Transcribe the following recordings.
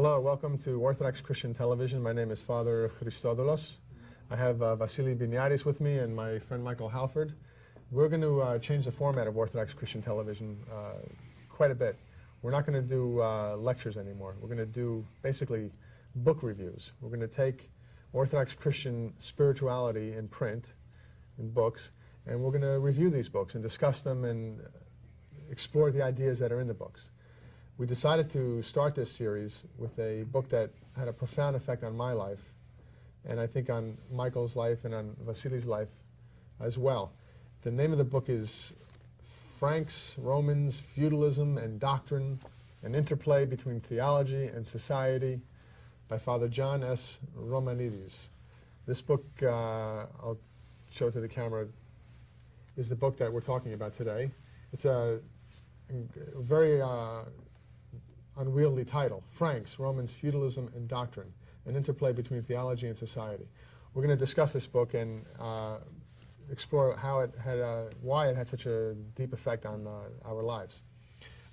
Hello, welcome to Orthodox Christian Television. My name is Father Christodoulos. I have Vasily Biniadis with me and my friend Michael Halford. We're going to change the format of Orthodox Christian Television quite a bit. We're not going to do lectures anymore. We're going to do basically book reviews. We're going to take Orthodox Christian spirituality in print, in books, and we're going to review these books and discuss them and explore the ideas that are in the books. We decided to start this series with a book that had a profound effect on my life, and I think on Michael's life and on Vasily's life as well. The name of the book is Francos, Romans, Feudalism and Doctrine, an interplay between theology and society, by Father João S. Romanides. This book, I'll show to the camera, is the book that we're talking about today. It's a very unwieldy title, Francos, Romans, Feudalism and Doctrine, an interplay between theology and society. We're going to discuss this book and explore how it had, why it had such a deep effect on our lives.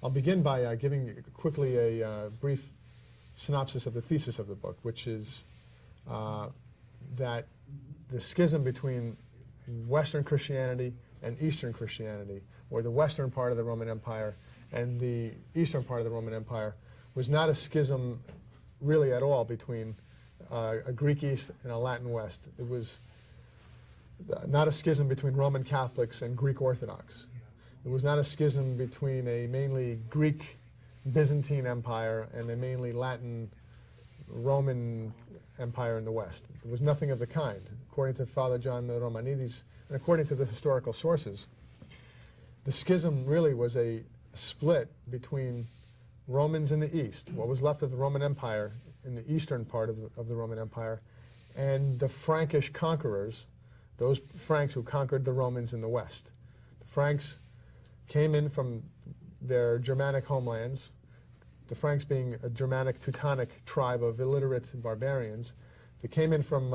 I'll begin by giving quickly a brief synopsis of the thesis of the book, which is that the schism between Western Christianity and Eastern Christianity, or the Western part of the Roman Empire and the Eastern part of the Roman Empire, was not a schism really at all between a Greek East and a Latin West. It was not a schism between Roman Catholics and Greek Orthodox. It was not a schism between a mainly Greek Byzantine Empire and a mainly Latin Roman Empire in the West. There was nothing of the kind. According to Father John Romanides, and according to the historical sources, the schism really was a split between Romans in the East, what was left of the Roman Empire in the eastern part of the Roman Empire, and the Frankish conquerors, those Franks who conquered the Romans in the West. The Franks came in from their Germanic homelands, the Franks being a Germanic Teutonic tribe of illiterate barbarians. They came in from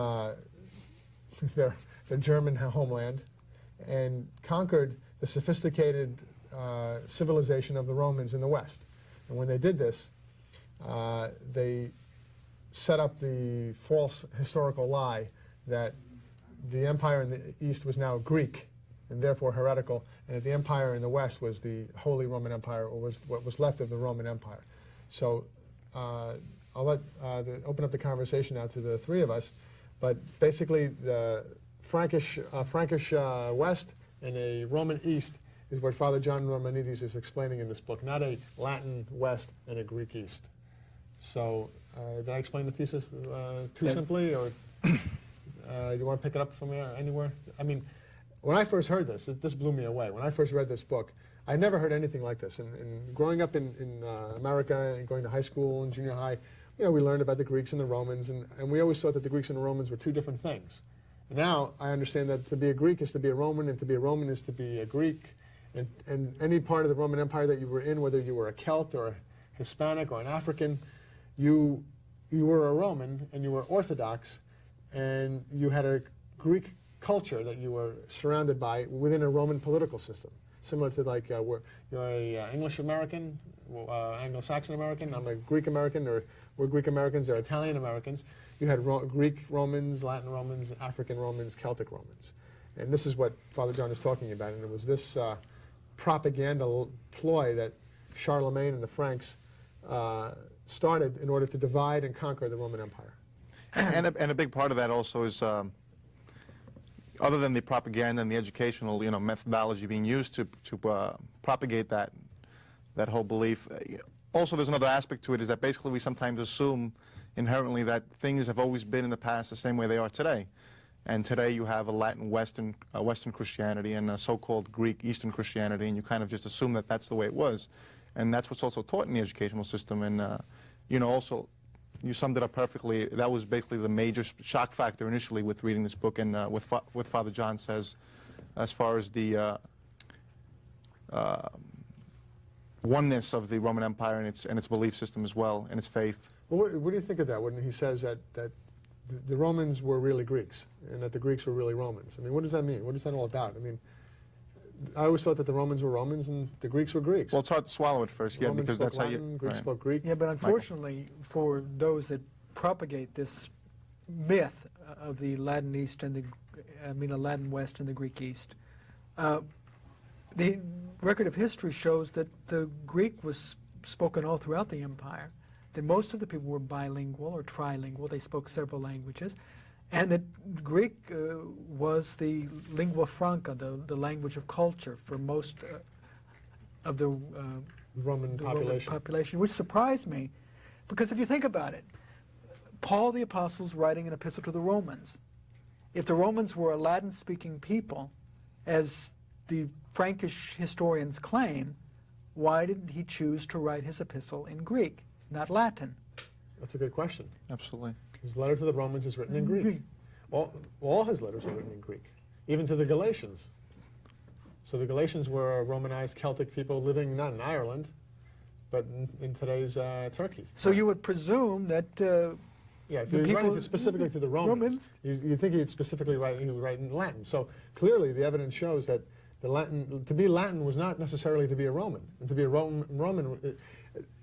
their German homeland and conquered the sophisticated civilization of the Romans in the West. And when they did this, they set up the false historical lie that the empire in the East was now Greek and therefore heretical, and that the empire in the West was the Holy Roman Empire, or was what was left of the Roman Empire. So I'll open up the conversation now to the three of us, but basically the Frankish West and a Roman East is what Father John Romanides is explaining in this book, not a Latin West and a Greek East. So did I explain the thesis too simply, or you want to pick it up from anywhere? I mean, when I first heard this, this blew me away. When I first read this book, I never heard anything like this. And growing up in America and going to high school and junior high, you know, we learned about the Greeks and the Romans, and we always thought that the Greeks and the Romans were two different things. And now I understand that to be a Greek is to be a Roman, and to be a Roman is to be a Greek. And any part of the Roman Empire that you were in, whether you were a Celt or a Hispanic or an African, you were a Roman and you were Orthodox, and you had a Greek culture that you were surrounded by within a Roman political system. Similar to like you're a English American, Anglo-Saxon American, I'm a Greek American, or we're Greek Americans, or Italian Americans. You had Greek Romans, Latin Romans, African Romans, Celtic Romans. And this is what Father John is talking about. And it was this propaganda ploy that Charlemagne and the Franks started in order to divide and conquer the Roman Empire. And a big part of that also is, other than the propaganda and the educational, methodology being used to propagate that whole belief. Also, there's another aspect to it, is that basically we sometimes assume inherently that things have always been in the past the same way they are today. And today you have a Latin Western Christianity and a so-called Greek Eastern Christianity, and you kind of just assume that that's the way it was. And that's what's also taught in the educational system. And, also, you summed it up perfectly. That was basically the major shock factor initially with reading this book, and what Father John says as far as the oneness of the Roman Empire and its belief system as well, and its faith. Well, what do you think of that when he says that the Romans were really Greeks and that the Greeks were really Romans? I mean, what does that mean? What is that all about? I mean, I always thought that the Romans were Romans and the Greeks were Greeks. Well, it's hard to swallow at first, yeah, Romans because spoke that's Latin, how you... Greeks right. spoke Greek. Yeah, but unfortunately, for those that propagate this myth of the Latin East and the Latin West and the Greek East, the record of history shows that the Greek was spoken all throughout the empire, that most of the people were bilingual or trilingual, they spoke several languages, and that Greek was the lingua franca, the language of culture for most of the Roman population. which surprised me, because if you think about it, Paul the Apostle's writing an epistle to the Romans. If the Romans were a Latin-speaking people, as the Frankish historians claim, why didn't he choose to write his epistle in Greek, not Latin? That's a good question. Absolutely. His letter to the Romans is written in Greek. All his letters are written in Greek, even to the Galatians. So the Galatians were a Romanized Celtic people living not in Ireland, but in today's Turkey. So you would presume that yeah, if he was writing specifically to the Romans, you think he'd specifically write in Latin. So clearly the evidence shows that to be Latin was not necessarily to be a Roman. And to be a Roman,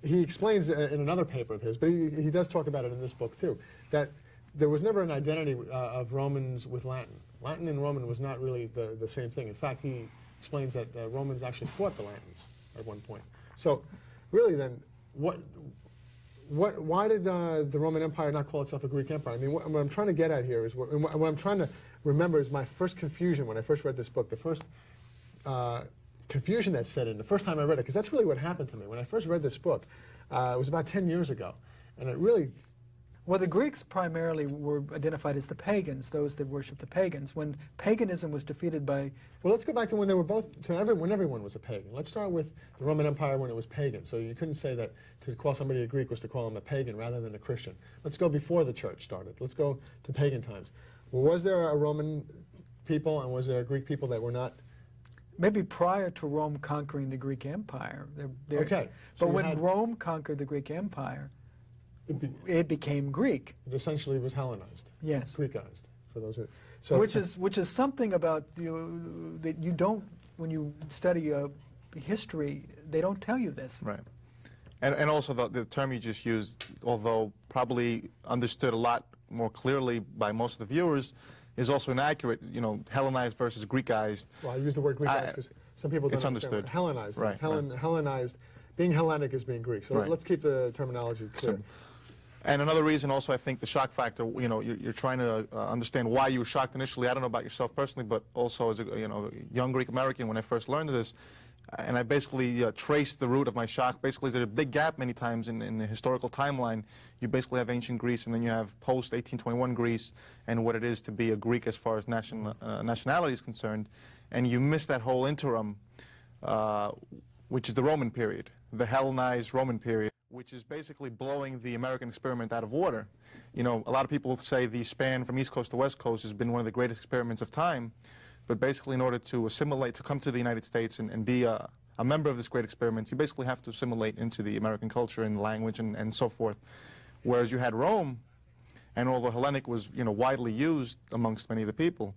he explains in another paper of his, but he does talk about it in this book too, that there was never an identity of Romans with Latin. Latin and Roman was not really the same thing. In fact, he explains that Romans actually fought the Latins at one point. So really then, why did the Roman Empire not call itself a Greek empire? I mean, what I'm trying to get at here is, what I'm trying to remember is my first confusion when I first read this book, the first confusion that set in, the first time I read it, because that's really what happened to me. When I first read this book, it was about 10 years ago, and it really... Well, the Greeks primarily were identified as the pagans, those that worshiped the pagans. When paganism was defeated by... Well, let's go back to when they were both, when everyone was a pagan. Let's start with the Roman Empire when it was pagan. So you couldn't say that to call somebody a Greek was to call them a pagan rather than a Christian. Let's go before the church started. Let's go to pagan times. Well, was there a Roman people and was there a Greek people that were not? Maybe prior to Rome conquering the Greek Empire. Okay. So but when Rome conquered the Greek Empire, it became Greek. It essentially was Hellenized. Yes. Greekized, for those who... So which is something about that you don't, when you study history, they don't tell you this. Right. And also the term you just used, although probably understood a lot more clearly by most of the viewers, is also inaccurate, Hellenized versus Greekized. Well, I use the word Greekized because some people don't understand what Hellenized. Right, Hellenized, being Hellenic is being Greek. So let's keep the terminology clear. And another reason also, I think, the shock factor, you're trying to understand why you were shocked initially. I don't know about yourself personally, but also as a young Greek American, when I first learned this, and I basically traced the root of my shock. Basically, there's a big gap many times in the historical timeline. You basically have ancient Greece, and then you have post-1821 Greece, and what it is to be a Greek as far as nationality is concerned. And you miss that whole interim, which is the Roman period, the Hellenized Roman period, which is basically blowing the American experiment out of water. A lot of people say the span from East Coast to West Coast has been one of the greatest experiments of time. But basically, in order to assimilate, to come to the United States and be a member of this great experiment, you basically have to assimilate into the American culture and language and so forth. Whereas you had Rome, and although Hellenic was widely used amongst many of the people,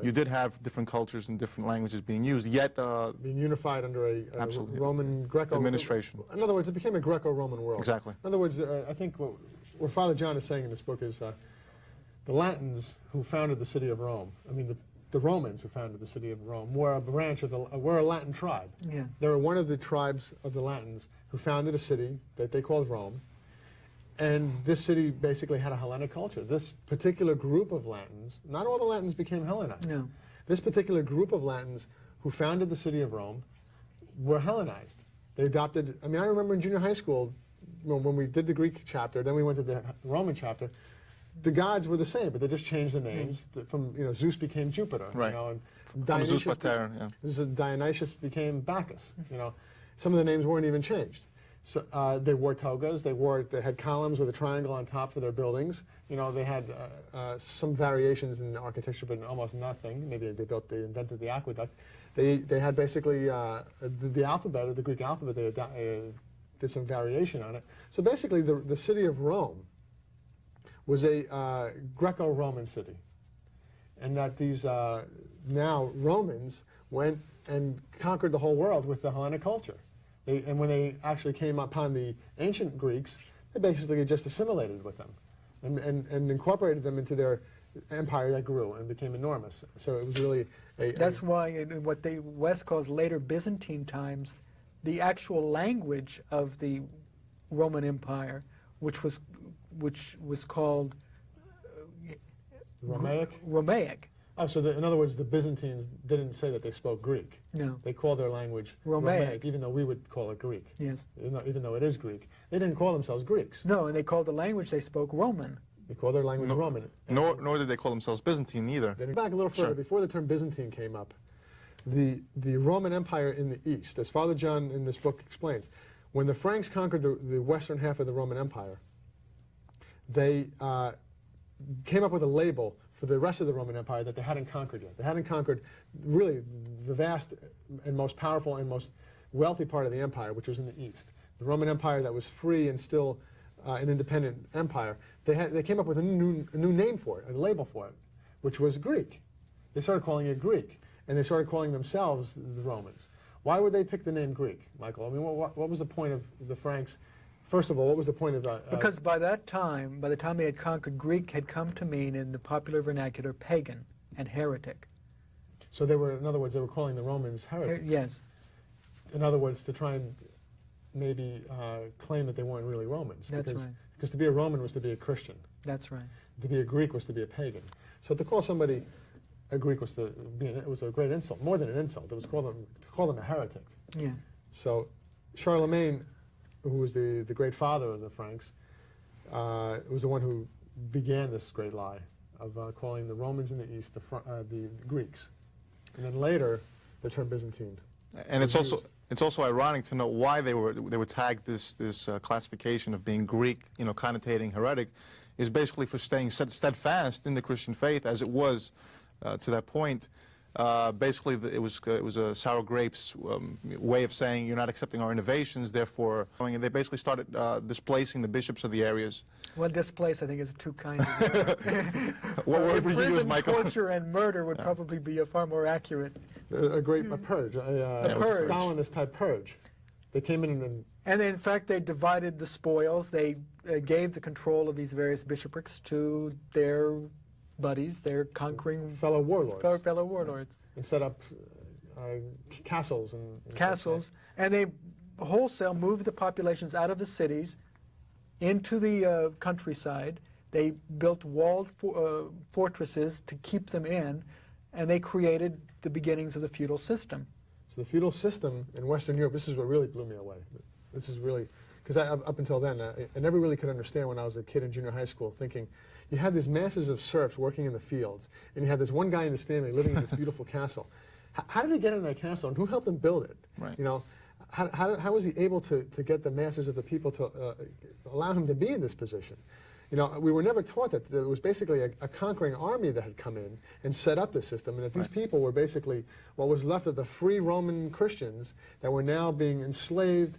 you did have different cultures and different languages being used, yet... being unified under a Roman Greco... administration. In other words, it became a Greco-Roman world. Exactly. In other words, I think what Father John is saying in this book is the Latins who founded the city of Rome, the Romans who founded the city of Rome were a branch of were a Latin tribe. Yeah. They were one of the tribes of the Latins who founded a city that they called Rome. And this city basically had a Hellenic culture. This particular group of Latins, not all the Latins became Hellenized. No. This particular group of Latins who founded the city of Rome were Hellenized. They adopted, I remember in junior high school, when we did the Greek chapter, then we went to the Roman chapter, the gods were the same, but they just changed the names. From Zeus became Jupiter. Right. And From Zeus Pater, yeah. Dionysius became Bacchus. Some of the names weren't even changed. So they wore togas. They had columns with a triangle on top for their buildings. They had some variations in architecture, but almost nothing. Maybe they invented the aqueduct. They had basically the alphabet, or the Greek alphabet. They did some variation on it. So basically, the city of Rome was a Greco-Roman city, and that these now Romans went and conquered the whole world with the Hellenic culture. And when they actually came upon the ancient Greeks, they basically just assimilated with them and incorporated them into their empire that grew and became enormous. So it was really That's why in what the West calls later Byzantine times, the actual language of the Roman Empire, which was called Romaic. Oh, so in other words, the Byzantines didn't say that they spoke Greek. No. They called their language Romaic, even though we would call it Greek. Yes. Even though it is Greek. They didn't call themselves Greeks. No, and they called the language they spoke Roman. They called their language Roman. Nor did they call themselves Byzantine either. Then back a little further, before the term Byzantine came up, the Roman Empire in the East, as Father John in this book explains, when the Franks conquered the western half of the Roman Empire, they came up with a label for the rest of the Roman Empire that they hadn't conquered yet. They hadn't conquered really the vast and most powerful and most wealthy part of the empire, which was in the East. The Roman Empire that was free and still an independent empire, they came up with a new name for it, a label for it, which was Greek. They started calling it Greek, and they started calling themselves the Romans. Why would they pick the name Greek, Michael? I mean, what was the point of the Franks? First of all, what was the point of because by the time they had conquered, Greek had come to mean, in the popular vernacular, pagan and heretic. So they were, in other words, they were calling the Romans heretics. Yes. In other words, to try and maybe claim that they weren't really Romans. That's right. Because to be a Roman was to be a Christian. That's right. To be a Greek was to be a pagan. So to call somebody a Greek was it was a great insult, more than an insult. It was to call them a heretic. Yeah. So Charlemagne, who was the great father of the Franks, was the one who began this great lie of calling the Romans in the East the Greeks, and then later the term Byzantine. And it's also ironic to note why they were tagged this classification of being Greek, connotating heretic, is basically for staying steadfast in the Christian faith as it was to that point. Basically, it was a sour grapes way of saying you're not accepting our innovations, therefore, and they basically started displacing the bishops of the areas. Well, displace, I think, is too kind of word. What word would you use, Michael? Torture and murder would probably be a far more accurate. A purge, a purge. Stalinist type purge. They came in and in fact, they divided the spoils. They gave the control of these various bishoprics to their buddies, their conquering fellow warlords. Fellow warlords. And set up castles and castles, and they wholesale moved the populations out of the cities into the countryside. They built walled fortresses to keep them in, and they created the beginnings of the feudal system. So the feudal system in Western Europe, this is what really blew me away. This is really, because up until then, I never really could understand when I was a kid in junior high school, thinking, you had these masses of serfs working in the fields, and you had this one guy in his family living in this beautiful castle. How did he get in that castle, and who helped him build it? Right. How was he able to get the masses of the people to allow him to be in this position? We were never taught that it was basically a conquering army that had come in and set up the system, and that these people were basically what was left of the free Roman Christians that were now being enslaved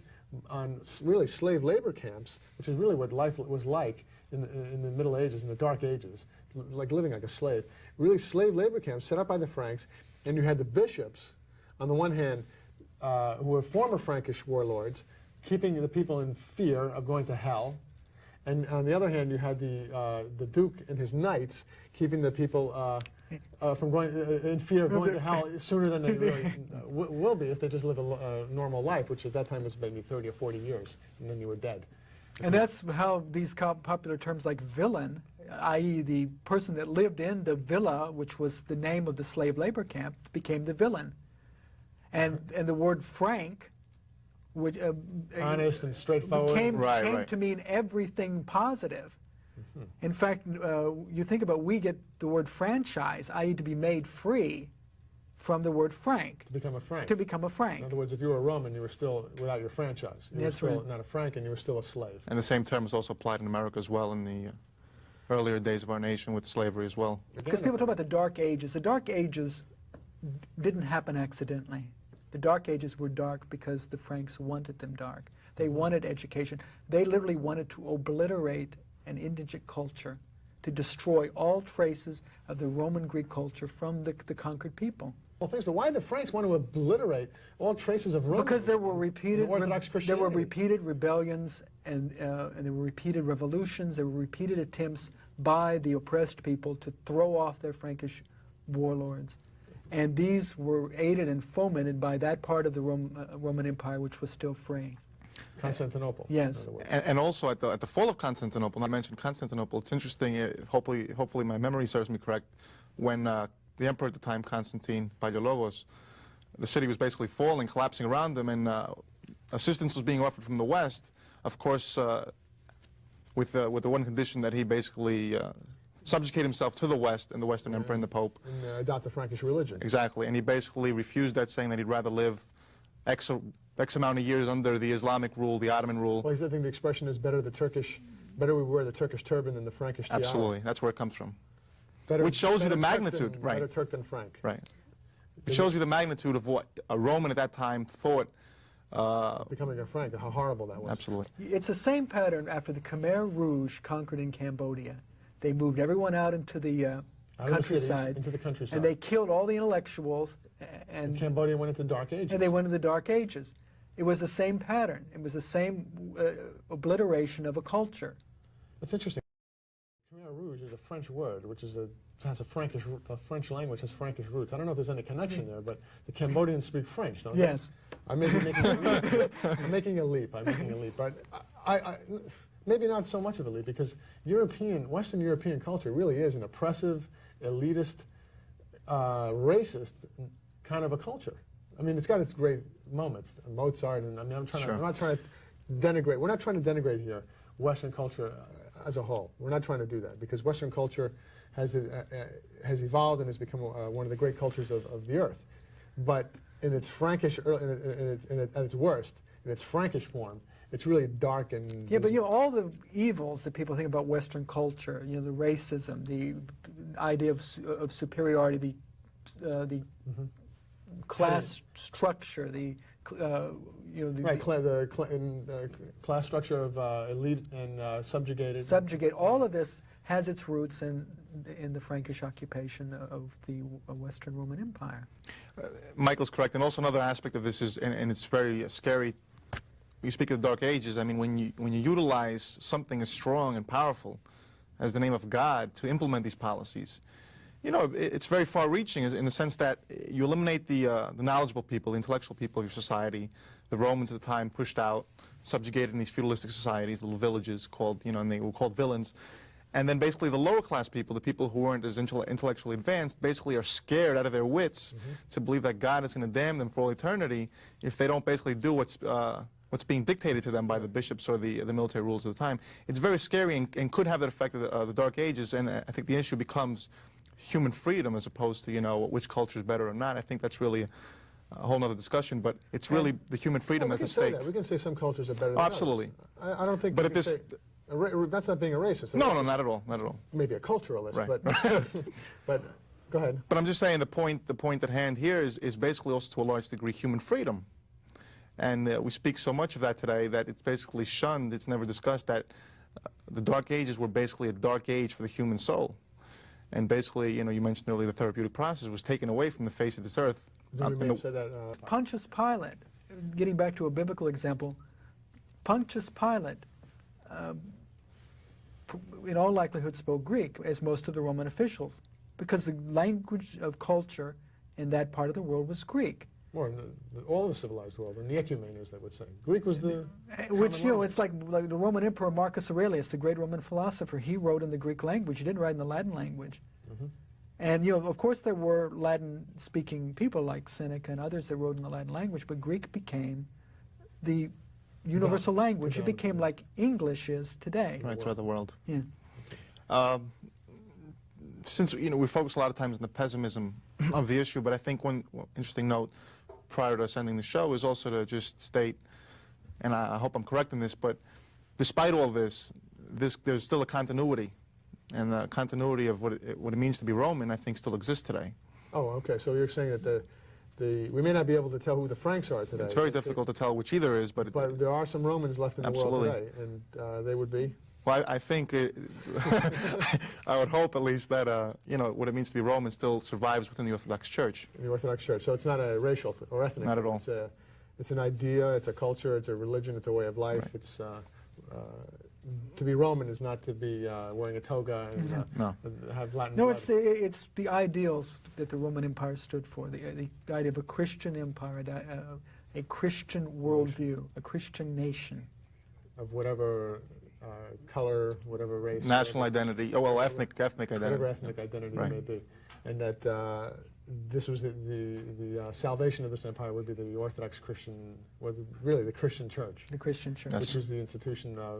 on really slave labor camps, which is really what life was like in the Middle Ages, in the Dark Ages, like living like a slave. Really slave labor camps set up by the Franks, and you had the bishops, on the one hand, who were former Frankish warlords, keeping the people in fear of going to hell, and on the other hand, you had the Duke and his knights keeping the people from going in fear of going to hell sooner than they really will be if they just live a normal life, which at that time was maybe 30 or 40 years, and then you were dead. And that's how these popular terms like villain, i.e. the person that lived in the villa, which was the name of the slave labor camp, became the villain. And the word Frank, which honest and straightforward, came to mean everything positive. Mm-hmm. In fact, you think about, we get the word franchise, i.e. to be made free, from the word frank. To become a frank. To become a frank. In other words, if you were a Roman, you were still without your franchise. You were still not a frank, and you were still a slave. And the same term was also applied in America as well in the earlier days of our nation with slavery as well. Because people talk about the Dark Ages. The Dark Ages didn't happen accidentally. The Dark Ages were dark because the Franks wanted them dark. They wanted education. They literally wanted to obliterate an indigent culture to destroy all traces of the Roman Greek culture from the conquered people. Well, things, but why did the Franks want to obliterate all traces of Roman? Because there were repeated Orthodox Christianity. rebellions, and there were repeated revolutions. There were repeated attempts by the oppressed people to throw off their Frankish warlords, and these were aided and fomented by that part of the Roman Empire which was still free. Constantinople. Yes. And also at the fall of Constantinople, I mentioned Constantinople, it's interesting, hopefully my memory serves me correct, when the emperor at the time, Constantine Palaiologos, the city was basically falling, collapsing around them, and assistance was being offered from the West, of course, with the one condition that he basically subjugate himself to the West and the Western Emperor and the Pope. And adopt the Frankish religion. Exactly, and he basically refused that, saying that he'd rather live X amount of years under the Islamic rule, the Ottoman rule. Well, I think the expression is better we wear the Turkish turban than the Frankish tiara. Absolutely, that's where it comes from. Better, Which shows you the Turk magnitude, than, right? Better Turk than Frank. Right. It shows you the magnitude of what a Roman at that time thought. Becoming a Frank, how horrible that was. Absolutely. It's the same pattern after the Khmer Rouge conquered in Cambodia. They moved everyone out into the countryside, into the countryside, and they killed all the intellectuals. And Cambodia went into Dark Ages. And they went into the Dark Ages. It was the same pattern. It was the same obliteration of a culture. That's interesting. Khmer Rouge is a French word, which is has a Frankish, the French language has Frankish roots. I don't know if there's any connection there, but the Cambodians speak French, don't yes. they? I may be making a leap. I'm making a leap. But I maybe not so much of a leap, because Western European culture really is an oppressive, elitist, racist kind of a culture. I mean, it's got its great moments. Mozart, and I mean, I'm not trying to denigrate. We're not trying to denigrate here Western culture as a whole. We're not trying to do that, because Western culture has evolved and has become one of the great cultures of the earth. But in its Frankish, at its worst, in its Frankish form, it's really dark and... Yeah, but all the evils that people think about Western culture, the racism, the idea of superiority, the class structure, the class structure of elite and subjugated. All of this has its roots in the Frankish occupation of the Western Roman Empire. Michael's correct, and also another aspect of this is, and it's very scary. You speak of the Dark Ages. I mean, when you utilize something as strong and powerful as the name of God to implement these policies, it's very far-reaching in the sense that you eliminate the knowledgeable people, the intellectual people of your society. The Romans at the time pushed out, subjugated in these feudalistic societies, little villages called, and they were called villains. And then basically the lower class people, the people who weren't as intellectually advanced, basically are scared out of their wits to believe that God is going to damn them for all eternity if they don't basically do what's being dictated to them by the bishops or the military rules of the time. It's very scary and could have that effect of the Dark Ages, and I think the issue becomes human freedom as opposed to, which culture is better or not. I think that's really a whole other discussion, but it's really the human freedom that's at stake. We can say some cultures are better than absolutely. others. I don't think but that's not being a racist. No, not at all, not at all. Maybe a culturalist, right. but go ahead. But I'm just saying the point at hand here is basically also to a large degree human freedom. And we speak so much of that today that it's basically shunned, it's never discussed, that the Dark Ages were basically a dark age for the human soul. And basically, you mentioned earlier the therapeutic process was taken away from the face of this earth. Pontius Pilate, getting back to a biblical example, Pontius Pilate, in all likelihood, spoke Greek, as most of the Roman officials, because the language of culture in that part of the world was Greek. More in all the civilized world, and the ecumenes, they would say. Greek was the... Which, it's like the Roman Emperor Marcus Aurelius, the great Roman philosopher, he wrote in the Greek language. He didn't write in the Latin language. And, of course there were Latin-speaking people like Seneca and others that wrote in the Latin language, but Greek became the universal language. It became like English is today. Right, throughout the world. Yeah. Since, we focus a lot of times on the pessimism of the issue, but I think one interesting note prior to us ending the show is also to just state, and I hope I'm correct in this, but despite all this, there's still a continuity, and the continuity of what it means to be Roman, I think, still exists today. Oh, okay. So you're saying that we may not be able to tell who the Franks are today. It's very difficult to tell which either is, but there are some Romans left in the world today, and they would be? Well, I think, I would hope at least that, what it means to be Roman still survives within the Orthodox Church. The Orthodox Church. So it's not a racial or ethnic. Not at all. It's an idea, it's a culture, it's a religion, it's a way of life. Right. It's to be Roman is not to be wearing a toga and No. have Latin No, blood. it's the ideals that the Roman Empire stood for, the idea of a Christian empire, a Christian worldview, a Christian nation. Of whatever color, whatever race. National whatever, identity, ethnic identity. whatever ethnic identity Right. it may be. And that this was the salvation of this empire would be the Orthodox Christian, really the Christian church. The Christian church. Yes. Which is the institution of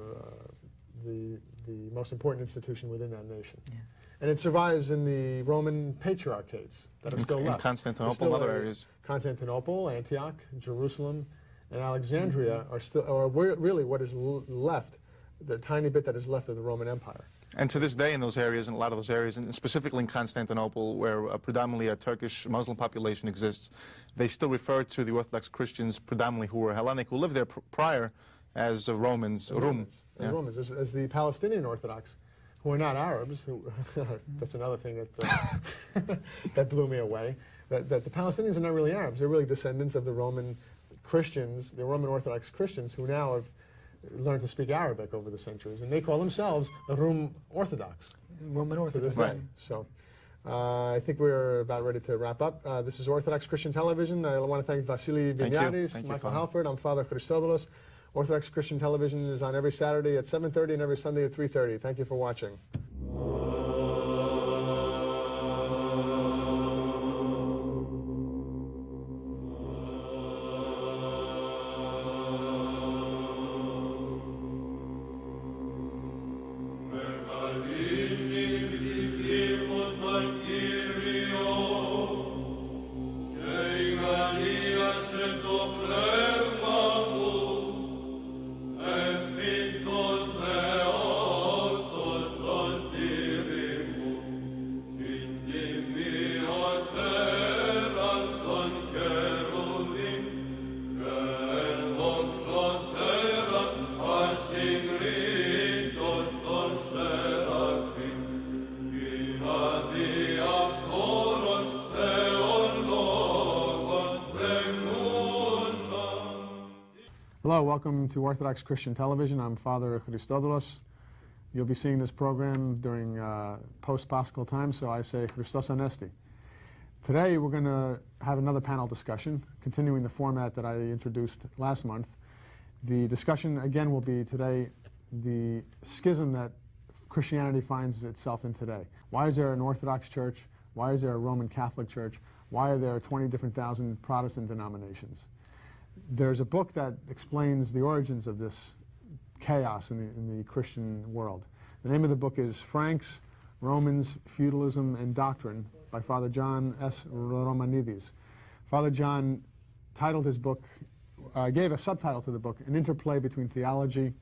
the most important institution within that nation. Yeah. And it survives in the Roman patriarchates that are still In left. Constantinople and other areas. Constantinople, Antioch, Jerusalem, and Alexandria are still, or really what is left, the tiny bit that is left of the Roman Empire. And to this day in those areas, in a lot of those areas, and specifically in Constantinople, where predominantly a Turkish Muslim population exists, they still refer to the Orthodox Christians, predominantly who were Hellenic, who lived there prior, as Romans, Rum. As Romans, as the Palestinian Orthodox, who are not Arabs. That's another thing that that blew me away. That the Palestinians are not really Arabs. They're really descendants of the Roman Christians, the Roman Orthodox Christians, who now have learned to speak Arabic over the centuries, and they call themselves the Rum Orthodox. Roman To Orthodox. this day. So I think we're about ready to wrap up. This is Orthodox Christian Television. I want to thank Vasily Thank you. Vinyadis, Thank you, Michael Father. Halford. I'm Father Christodoulos. Orthodox Christian Television is on every Saturday at 7:30 and every Sunday at 3:30. Thank you for watching. Hello, welcome to Orthodox Christian Television. I'm Father Christodoulos. You'll be seeing this program during post-Paschal time, so I say Christos Anesti. Today we're going to have another panel discussion, continuing the format that I introduced last month. The discussion again will be today the schism that Christianity finds itself in today. Why is there an Orthodox Church? Why is there a Roman Catholic Church? Why are there 20 different thousand Protestant denominations? There's a book that explains the origins of this chaos in the Christian world. The name of the book is Francos, Romans, Feudalism, and Doctrine by Father João S. Romanides. Father John titled his book, gave a subtitle to the book, An Interplay Between Theology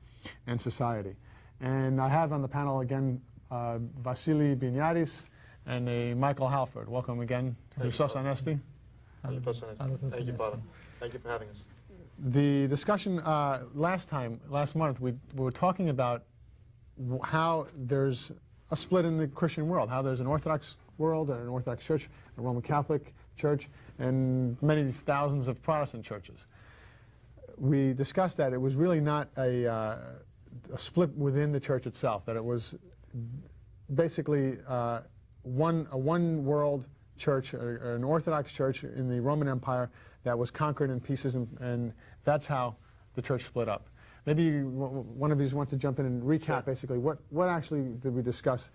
and Society. And I have on the panel again Vasily Vinyadis and Michael Halford. Welcome again. Christos Anesti. Thank you, Father. Thank you for having us. The discussion last month, we were talking about how there's a split in the Christian world, how there's an Orthodox world and an Orthodox Church, a Roman Catholic Church, and many thousands of Protestant churches. We discussed that it was really not a split within the Church itself, that it was basically a one world church, or an Orthodox Church in the Roman Empire that was conquered in pieces, and that's how the Church split up. Maybe one of you wants to jump in and recap. Sure. Basically what actually did we discuss.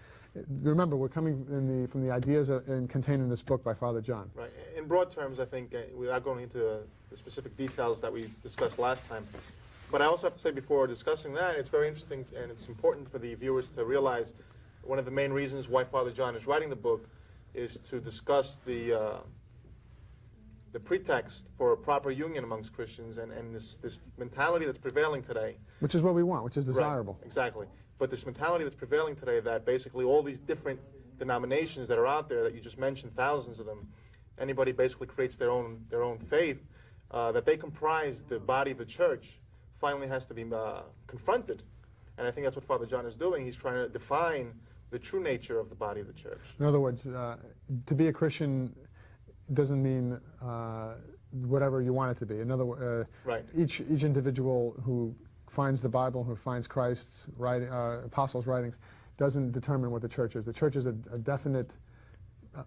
Remember, we're coming from the ideas contained in this book by Father John. Right. In broad terms, I think without going into the specific details that we discussed last time, but I also have to say before discussing that, it's very interesting and it's important for the viewers to realize one of the main reasons why Father John is writing the book is to discuss the pretext for a proper union amongst Christians and this mentality that's prevailing today. Which is what we want, which is desirable. Right, exactly. But this mentality that's prevailing today, that basically all these different denominations that are out there that you just mentioned, thousands of them, anybody basically creates their own faith, that they comprise the body of the church, finally has to be confronted. And I think that's what Father John is doing. He's trying to define the true nature of the body of the church. In other words, to be a Christian doesn't mean whatever you want it to be. In other words, Right. each individual who finds the Bible, who finds Christ's apostles' writings, doesn't determine what the church is. The church is a definite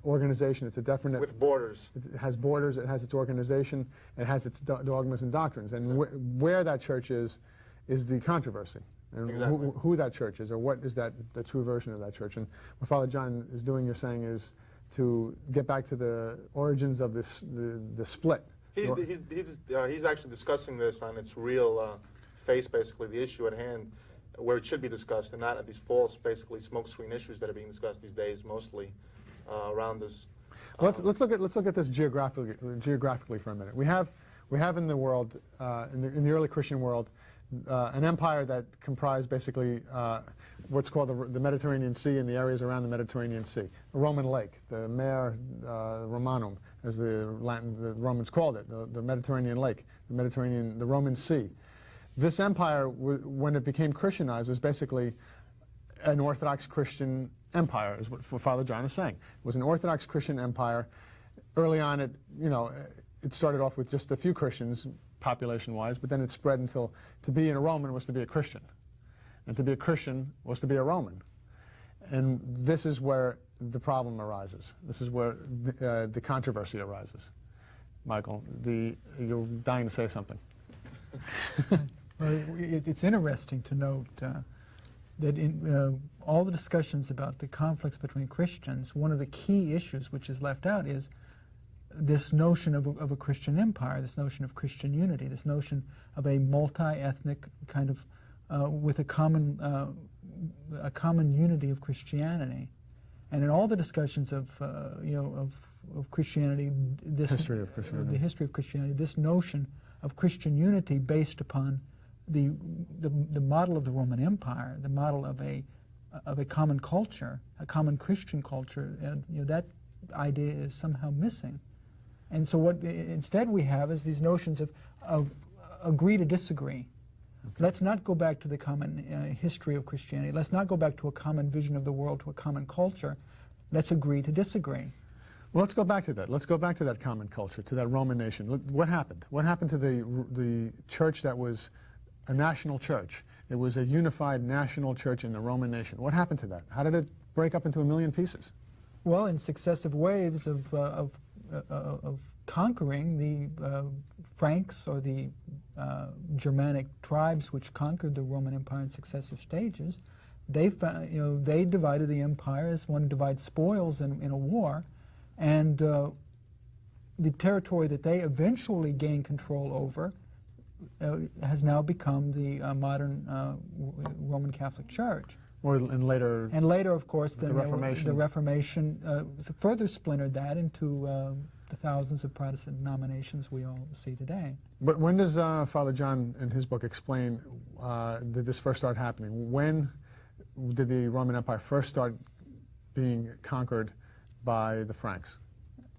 organization. It's a definite... With borders. It has borders, it has its organization, it has its dogmas and doctrines. And where that church is the controversy. And Exactly. who that church is, or what is the true version of that church. And what Father John is doing, you're saying, is to get back to the origins of the split. He's actually discussing this on its real face, basically, the issue at hand, where it should be discussed, and not at these false, basically, smokescreen issues that are being discussed these days, mostly around us. Let's look at this geographically for a minute. We have in the world, in the early Christian world, an empire that comprised basically what's called the Mediterranean Sea and the areas around the Mediterranean Sea. The Roman lake, the Mare Romanum, as the Romans called it, the Mediterranean lake, the Roman Sea. This empire, when it became Christianized, was basically an Orthodox Christian empire, is what Father John is saying. It was an Orthodox Christian empire. Early on, it started off with just a few Christians, population-wise, but then it spread until to be a Roman was to be a Christian. And to be a Christian was to be a Roman. And this is where the problem arises. This is where the controversy arises. Michael, you're dying to say something. Well, it's interesting to note that in all the discussions about the conflicts between Christians, one of the key issues which is left out is this notion of a Christian empire, this notion of Christian unity, this notion of a multi-ethnic kind of, with a common unity of Christianity. And in all the discussions of Christianity, the history of Christianity, this notion of Christian unity based upon the model of the Roman Empire, the model of a common culture, a common Christian culture, that idea is somehow missing. And so what instead we have is these notions of agree to disagree. Okay. Let's not go back to the common history of Christianity. Let's not go back to a common vision of the world, to a common culture. Let's agree to disagree. Well, let's go back to that. Let's go back to that common culture, to that Roman nation. Look, what happened? What happened to the church that was a national church? It was a unified national church in the Roman nation. What happened to that? How did it break up into a million pieces? Well, in successive waves of conquering the Franks, or the Germanic tribes which conquered the Roman Empire in successive stages, they divided the empire as one divides spoils in a war, and the territory that they eventually gained control over has now become the modern Roman Catholic Church. And later, of course, the Reformation further splintered that into the thousands of Protestant denominations we all see today. But when does Father John in his book explain did this first start happening? When did the Roman Empire first start being conquered by the Franks?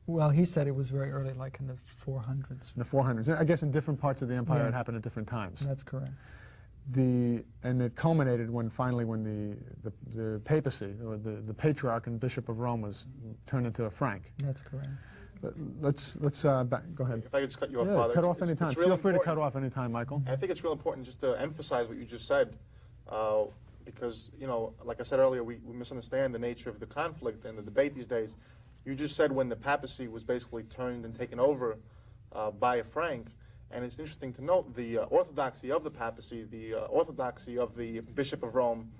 Well, he said it was very early, like in the 400s. In the 400s. I guess in different parts of the empire it happened at different times. That's correct. And it culminated when the papacy, or the patriarch and bishop of Rome, was turned into a Frank. That's correct. Let's go ahead. If I could just cut you off, Father. Cut off any time. Feel free to cut off any time, Michael. I think it's real important just to emphasize what you just said, because, like I said earlier, we misunderstand the nature of the conflict and the debate these days. You just said when the papacy was basically turned and taken over by a Frank, and it's interesting to note the orthodoxy of the papacy, the orthodoxy of the Bishop of Rome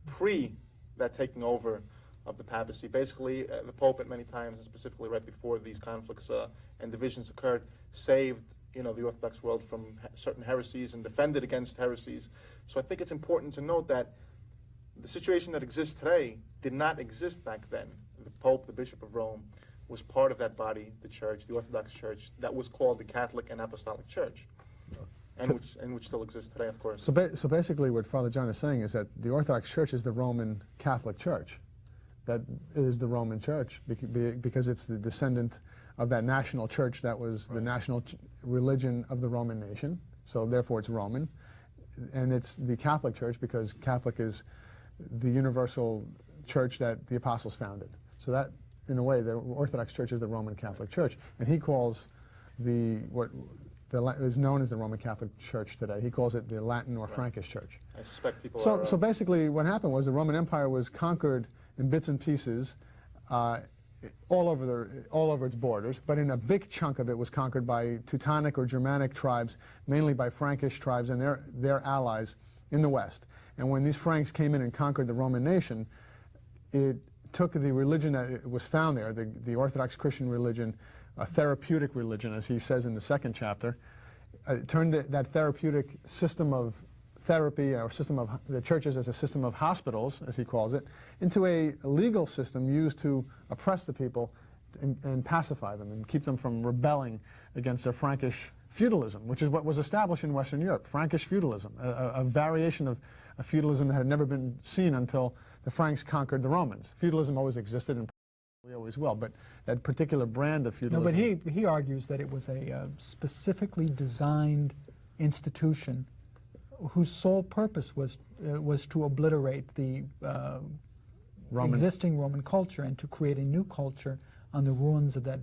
pre that taking over of the papacy. Basically, the Pope at many times, and specifically right before these conflicts and divisions occurred, saved the Orthodox world from certain heresies and defended against heresies. So I think it's important to note that the situation that exists today did not exist back then. The Pope, the Bishop of Rome, was part of that body, the Church, the Orthodox Church, that was called the Catholic and Apostolic Church, and which still exists today, of course. So basically what Father John is saying is that the Orthodox Church is the Roman Catholic Church. That is the Roman Church, because it's the descendant of that national church that was the national religion of the Roman nation, so therefore it's Roman. and it's the Catholic Church because Catholic is the universal church that the apostles founded. So that, in a way, the Orthodox Church is the Roman Catholic Church, and he calls what is known as the Roman Catholic Church today, he calls it the Latin or Frankish Church. I suspect people So, are... so basically what happened was the Roman Empire was conquered in bits and pieces all over its borders, but in a big chunk of it was conquered by Teutonic or Germanic tribes, mainly by Frankish tribes and their allies in the West. And when these Franks came in and conquered the Roman nation, it took the religion that was found there, the Orthodox Christian religion, a therapeutic religion, as he says in the second chapter, turned that therapeutic system of therapy, or system of the churches as a system of hospitals, as he calls it, into a legal system used to oppress the people and pacify them and keep them from rebelling against their Frankish feudalism, which is what was established in Western Europe, Frankish feudalism, a variation of a feudalism that had never been seen until the Franks conquered the Romans. Feudalism always existed and probably always will, but that particular brand of feudalism... No, but he argues that it was a specifically designed institution whose sole purpose was to obliterate the existing Roman culture and to create a new culture on the ruins of that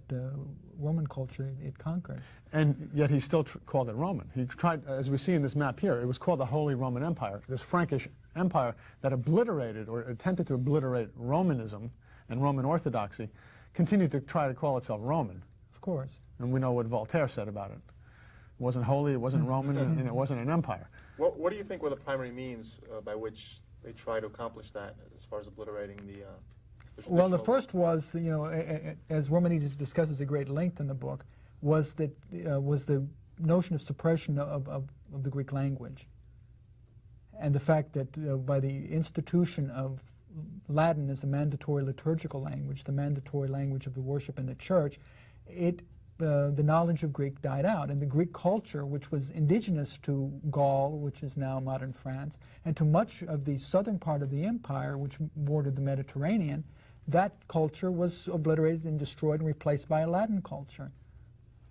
Roman culture it conquered. And yet he still called it Roman. He tried, as we see in this map here, it was called the Holy Roman Empire, this Frankish empire that obliterated or attempted to obliterate Romanism and Roman Orthodoxy, continued to try to call itself Roman. Of course. And we know what Voltaire said about it. It wasn't holy, it wasn't Roman, and it wasn't an empire. What do you think were the primary means by which they try to accomplish that, as far as obliterating the well, the first was, you know, as Romanides discusses at great length in the book, was the notion of suppression of the Greek language, and the fact that by the institution of Latin as the mandatory liturgical language, the mandatory language of the worship in the church, the knowledge of Greek died out, and the Greek culture, which was indigenous to Gaul, which is now modern France, and to much of the southern part of the empire, which bordered the Mediterranean, that culture was obliterated and destroyed and replaced by a Latin culture,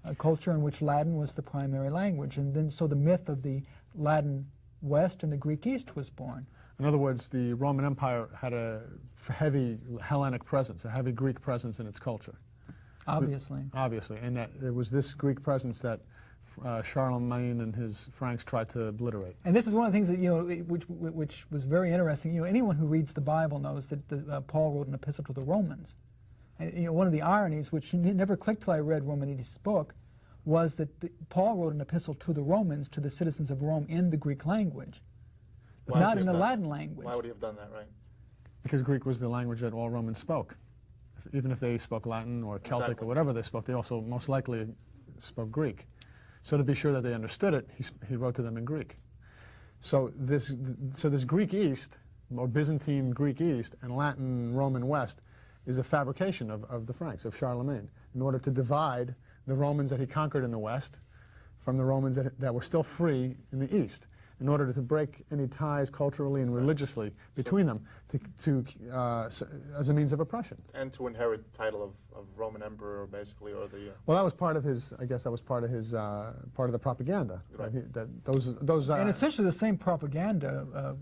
a culture in which Latin was the primary language. And then so the myth of the Latin West and the Greek East was born. In other words, the Roman Empire had a heavy Hellenic presence, a heavy Greek presence in its culture. Obviously. Obviously, and that it was this Greek presence that Charlemagne and his Franks tried to obliterate. And this is one of the things that, you know, which was very interesting. You know, anyone who reads the Bible knows that Paul wrote an epistle to the Romans. And, you know, one of the ironies, which never clicked till I read Romanides' book, was that Paul wrote an epistle to the Romans, to the citizens of Rome, in the Greek language, not in the Latin language. Why would he have done that, right? Because Greek was the language that all Romans spoke. Even if they spoke Latin or Celtic or whatever they spoke, they also most likely spoke Greek. So to be sure that they understood it, he wrote to them in Greek. So this Greek East, or Byzantine Greek East, and Latin Roman West is a fabrication of the Franks, of Charlemagne, in order to divide the Romans that he conquered in the West from the Romans that were still free in the East, in order to break any ties culturally and religiously between them as a means of oppression. And to inherit the title of Roman Emperor, basically, or the... Well, that was part of his, I guess that was part of his, part of the propaganda. Right. Those and essentially the same propaganda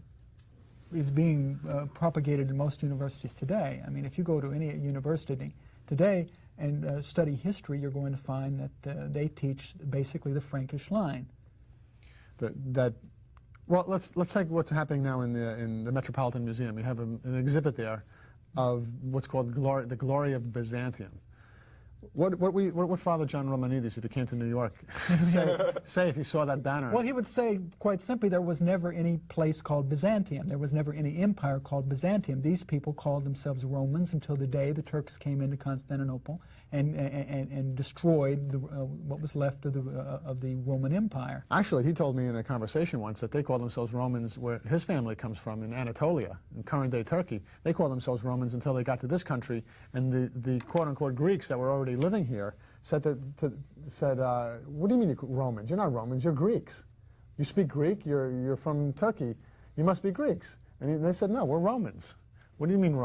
is being propagated in most universities today. I mean, if you go to any university today and study history, you're going to find that they teach basically the Frankish line. Well, let's take what's happening now in the Metropolitan Museum. You have an exhibit there of what's called the glory of Byzantium. What would Father John Romanides, if he came to New York, say if he saw that banner? Well, he would say, quite simply, there was never any place called Byzantium. There was never any empire called Byzantium. These people called themselves Romans until the day the Turks came into Constantinople and destroyed what was left of the Roman Empire. Actually, he told me in a conversation once that they called themselves Romans where his family comes from, in Anatolia, in current-day Turkey. They called themselves Romans until they got to this country, and the quote-unquote Greeks that were already living here said, what do you mean you're Romans? You're not Romans, you're Greeks. You speak Greek, you're from Turkey, you must be Greeks. And they said, no, we're Romans. What do you mean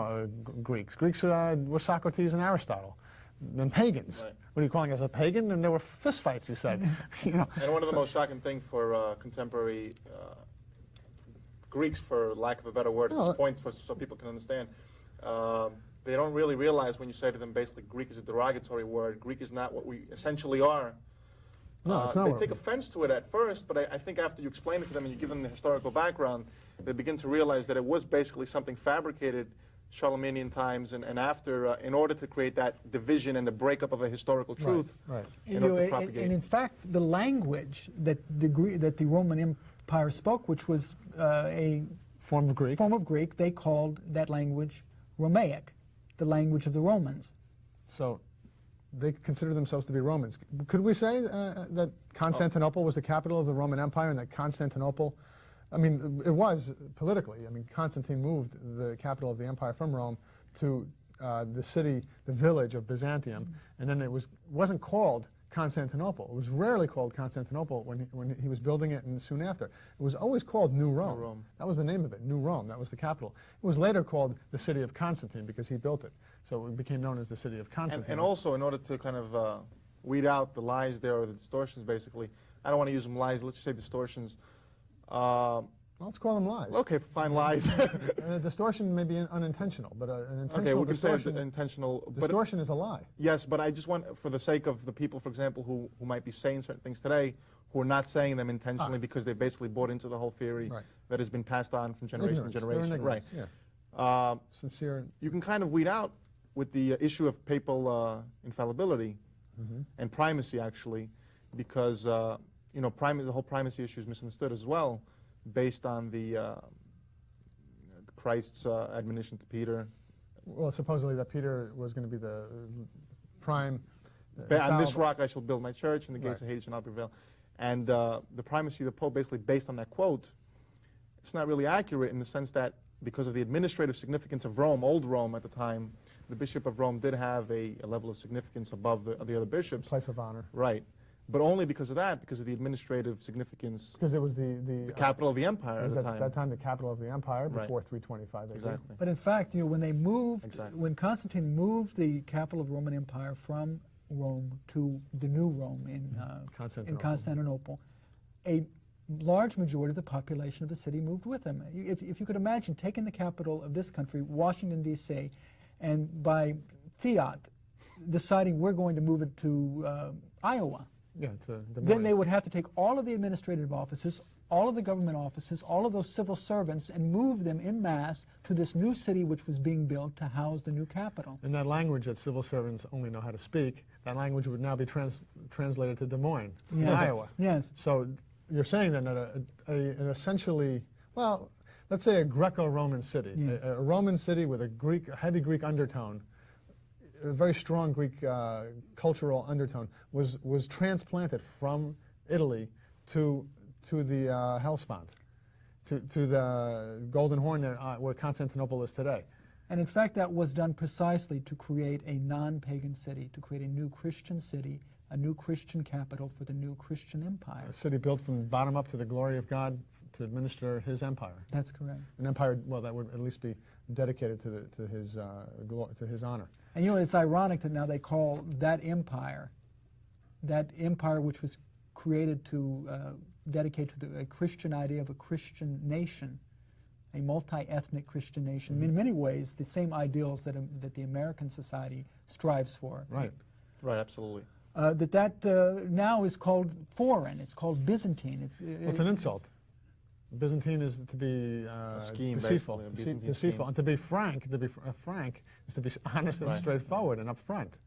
Greeks? Greeks were Socrates and Aristotle. Then pagans. Right. What are you calling us, a pagan? And there were fistfights, he said. You know. And one of the most shocking things for contemporary Greeks, for lack of a better word, at this point, so people can understand. They don't really realize when you say to them, basically, Greek is a derogatory word. Greek is not what we essentially are. No, it's not. They take offense to it at first, but I think after you explain it to them and you give them the historical background, they begin to realize that it was basically something fabricated Charlemagnean times, and after, in order to create that division and the breakup of a historical truth, Right. in order to propagate. And in fact, the language that the Roman Empire spoke, which was a Form of Greek. they called that language Romaic, the language of the Romans. So they consider themselves to be Romans. Could we say that Constantinople was the capital of the Roman Empire, and that Constantinople, I mean, it was politically. I mean, Constantine moved the capital of the empire from Rome to the city, the village of Byzantium, and then it wasn't called Constantinople. It was rarely called Constantinople when he was building it, and soon after. It was always called New Rome. New Rome. That was the name of it, New Rome. That was the capital. It was later called the city of Constantine because he built it. So it became known as the city of Constantine. And also, in order to kind of weed out the lies there, or the distortions, basically, I don't want to use them lies, let's just say distortions. Let's call them lies. Okay, fine, lies. And a distortion may be unintentional, but an intentional Okay, we could say distortion, intentional. distortion is a lie. Yes, but I just want, for the sake of the people, for example, who might be saying certain things today, who are not saying them intentionally because they basically bought into the whole theory Right. that has been passed on from generation to Ignorance. They're in generation. Right. ignorance, yeah. Sincere. You can kind of weed out with the issue of papal infallibility and primacy, actually, because you know, the whole primacy issue is misunderstood as well, based on the Christ's admonition to Peter. Well, supposedly that Peter was going to be the prime. On this rock I shall build my church, and the gates Right. of Hades shall not prevail. And the primacy of the Pope, basically based on that quote, it's not really accurate in the sense that because of the administrative significance of Rome, old Rome at the time, the Bishop of Rome did have a level of significance above the other bishops. Place of honor. Right. But only because of that, because of the administrative significance. Because it was the Capital of the empire it at was the at time. that time the capital of the empire Right. before 325 AD. Exactly. But in fact, you know, when they moved, Exactly. when Constantine moved the capital of the Roman Empire from Rome to the new Rome in Constantinople, a large majority of the population of the city moved with him. If you could imagine taking the capital of this country, Washington, D.C., and by fiat deciding we're going to move it to Iowa, Yeah, then they would have to take all of the administrative offices, all of the government offices, all of those civil servants, and move them en masse to this new city which was being built to house the new capital. And that language that civil servants only know how to speak, that language would now be translated to Des Moines in Iowa. Yes. So you're saying then that an essentially, well, let's say a Greco-Roman city, Yes. a Roman city with a heavy Greek undertone, a very strong Greek cultural undertone, was transplanted from Italy to the Hellespont, to the Golden Horn there, where Constantinople is today. And in fact, that was done precisely to create a non-pagan city, to create a new Christian city, a new Christian capital for the new Christian empire. A city built from the bottom up to the glory of God to administer His empire. That's correct. An empire, well, that would at least be dedicated to His honor. And you know, it's ironic that now they call that empire which was created to dedicate to a Christian idea of a Christian nation, a multi-ethnic Christian nation. In many ways, the same ideals that the American society strives for. Right. Right, absolutely. That now is called foreign. It's called Byzantine. It's an insult. Byzantine is to be A scheme, deceitful, basically, a Byzantine deceitful, scheme. and to be frank. Frank is to be honest and Right. straightforward and upfront.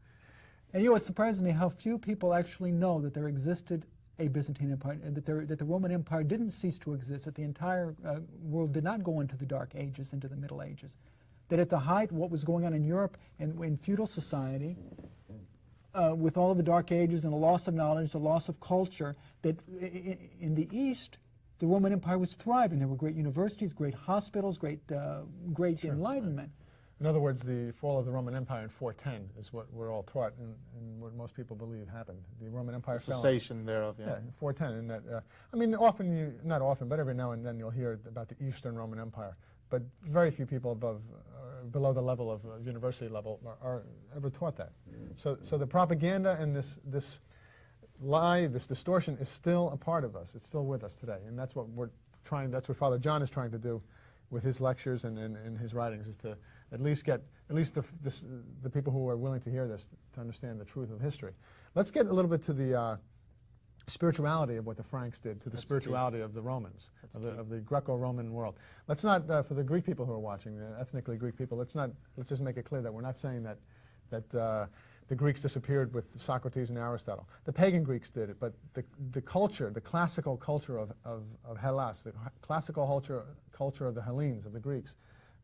And you know, it surprises me how few people actually know that there existed a Byzantine Empire, and that the Roman Empire didn't cease to exist, that the entire world did not go into the Dark Ages, into the Middle Ages. That at the height, what was going on in Europe and in feudal society, with all of the Dark Ages and the loss of knowledge, the loss of culture, that in the East, the Roman Empire was thriving. There were great universities, great hospitals, great enlightenment. In other words, the fall of the Roman Empire in 410 is what we're all taught, and what most people believe happened. The Roman Empire fell. Cessation thereof, Yeah, 410. And that, I mean, often not often, but every now and then you'll hear about the Eastern Roman Empire. But very few people below the level of university level are ever taught that. So the propaganda and this lie, this distortion is still a part of us. It's still with us today, and that's what we're that's what Father John is trying to do with his lectures and his writings, is to at least get the people who are willing to hear this to understand the truth of history. Let's get a little bit to the spirituality of what the Franks did, to the spirituality of the Romans, of the Greco-Roman world. Let's not, for the Greek people who are watching, the ethnically Greek people, let's just make it clear that we're not saying that the Greeks disappeared with Socrates and Aristotle. The pagan Greeks did it, but the culture, the classical culture of Hellas, the classical culture of the Hellenes, of the Greeks,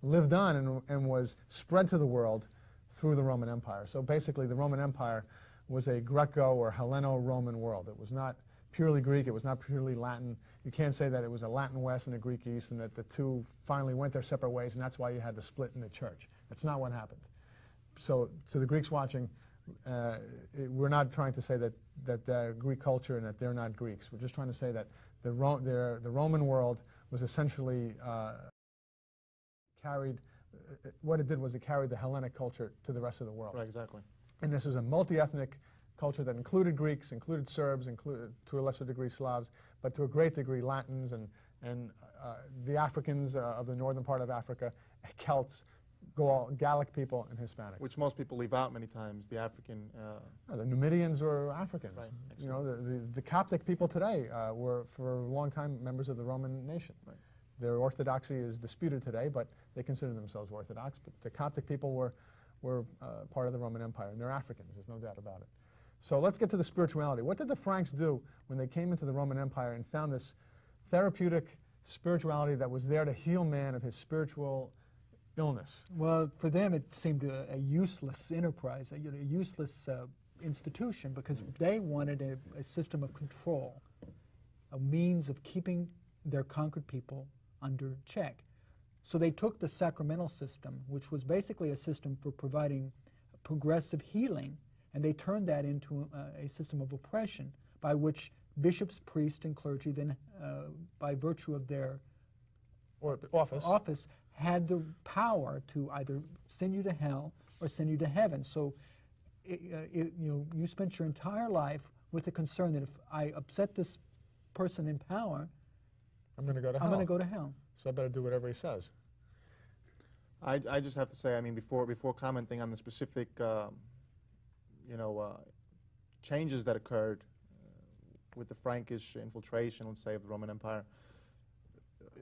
lived on and was spread to the world through the Roman Empire. So basically the Roman Empire was a Greco or Helleno-Roman world. It was not purely Greek, it was not purely Latin. You can't say that it was a Latin West and a Greek East and that the two finally went their separate ways and that's why you had the split in the church. That's not what happened. So to the Greeks watching, we're not trying to say that they're Greek culture and that they're not Greeks. We're just trying to say that the Roman world was essentially carried, what it did was it carried the Hellenic culture to the rest of the world. Right, exactly. And this was a multi-ethnic culture that included Greeks, included Serbs, included to a lesser degree Slavs, but to a great degree Latins and the Africans of the northern part of Africa, Celts, Gallic people, and Hispanics. Which most people leave out many times, the African... the Numidians were Africans. Right, you know, the Coptic people today were for a long time members of the Roman nation. Right. Their orthodoxy is disputed today, but they consider themselves Orthodox. But the Coptic people were part of the Roman Empire, and they're Africans, there's no doubt about it. So let's get to the spirituality. What did the Franks do when they came into the Roman Empire and found this therapeutic spirituality that was there to heal man of his spiritual illness? Well, for them it seemed a useless enterprise, a useless institution, because they wanted a system of control, a means of keeping their conquered people under check. So they took the sacramental system, which was basically a system for providing progressive healing, and they turned that into a system of oppression by which bishops, priests, and clergy then, by virtue of their office, had the power to either send you to hell or send you to heaven. So you spent your entire life with the concern that if I upset this person in power, I'm going to go to hell. I'm going to go to hell. So I better do whatever he says. I just have to say, I mean, before commenting on the specific, changes that occurred with the Frankish infiltration, let's say, of the Roman Empire,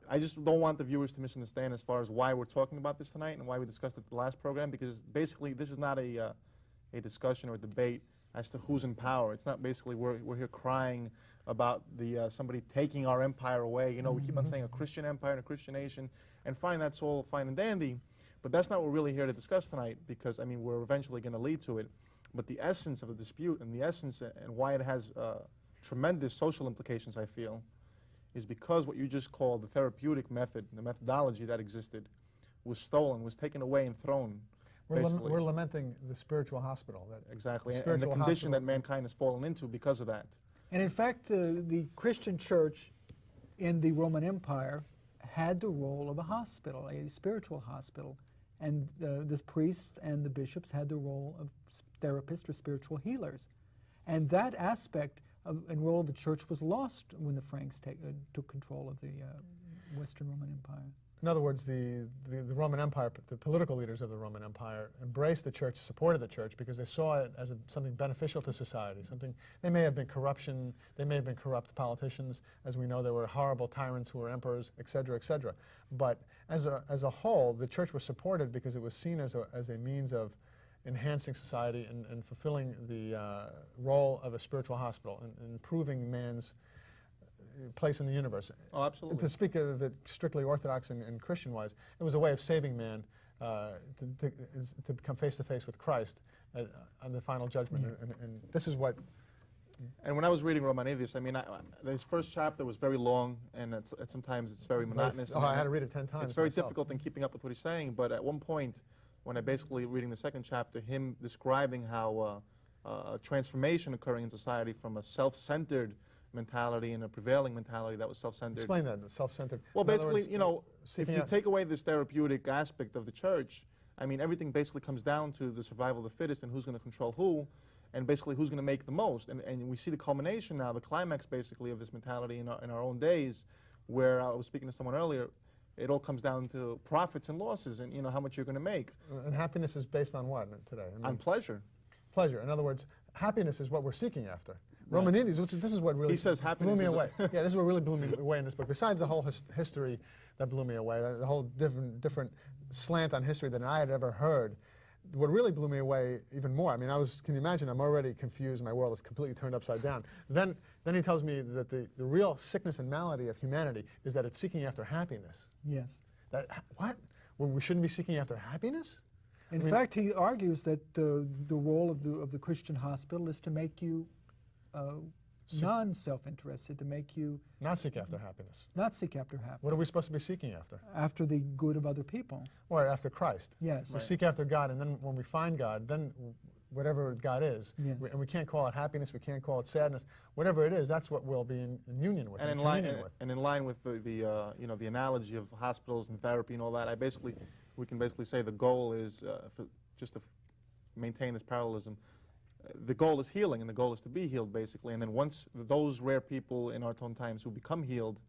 I just don't want the viewers to misunderstand as far as why we're talking about this tonight and why we discussed it at the last program, because basically this is not a discussion or a debate as to who's in power. It's not basically we're here crying about somebody taking our empire away. You know, we keep on saying a Christian empire and a Christian nation, and fine, that's all fine and dandy, but that's not what we're really here to discuss tonight, because, I mean, we're eventually going to lead to it. But the essence of the dispute and the essence and why it has tremendous social implications, I feel, is because what you just called the therapeutic method, the methodology that existed, was stolen, was taken away and thrown. We're lamenting the spiritual hospital. Exactly, and the condition that mankind has fallen into because of that. And in fact, the Christian church in the Roman Empire had the role of a hospital, a spiritual hospital. And the priests and the bishops had the role of therapists or spiritual healers. And that aspect and role of the church was lost when the Franks took control of the Western Roman Empire. In other words, the Roman Empire, the political leaders of the Roman Empire embraced the church, supported the church, because they saw it as something beneficial to society. They may have been corruption, they may have been corrupt politicians. As we know, there were horrible tyrants who were emperors, et cetera, et cetera. But as a whole, the church was supported because it was seen as a means of enhancing society and fulfilling the role of a spiritual hospital and improving man's place in the universe. Oh, absolutely. To speak of it strictly Orthodox and Christian-wise, it was a way of saving man to come face to face with Christ on the final judgment. And this is what... And when I was reading Romanides, I mean, this first chapter was very long, and sometimes it's very monotonous. I had to read it 10 times. It's very difficult in keeping up with what he's saying, but at one point, when I basically reading the second chapter, him describing how a transformation occurring in society from a self-centered mentality and a prevailing mentality that was self-centered. Explain that, self-centered. Well, basically, you know, if you take away this therapeutic aspect of the church, I mean, everything basically comes down to the survival of the fittest and who's going to control who, and basically who's going to make the most. And we see the culmination now, the climax basically of this mentality in our own days, where I was speaking to someone earlier, it all comes down to profits and losses and, how much you're going to make. And happiness is based on what today? I mean, On pleasure. pleasure. In other words, happiness is what we're seeking after. Romanides, this is what really He says happiness blew me is away. Yeah, this is what really blew me away in this book. Besides the whole history that blew me away, the whole different slant on history than I had ever heard, what really blew me away even more, I mean, can you imagine, I'm already confused, my world is completely turned upside down. Then he tells me that the real sickness and malady of humanity is that it's seeking after happiness. Yes. What? Well, we shouldn't be seeking after happiness? In fact, he argues that the role of the Christian hospital is to make you non-self-interested, to make you Not seek after happiness. not seek after happiness, What are we supposed to be seeking after? after the good of other people. Or after Christ. Yes. We seek after God, and then when we find God, then whatever God is, Yes. and we can't call it happiness, we can't call it sadness, whatever it is, that's what we'll be in union with, And in communion with. line with the analogy of hospitals and therapy and all that, we can basically say the goal is just to maintain this parallelism. The goal is healing, and the goal is to be healed, basically. And then once those rare people in our own times who become healed,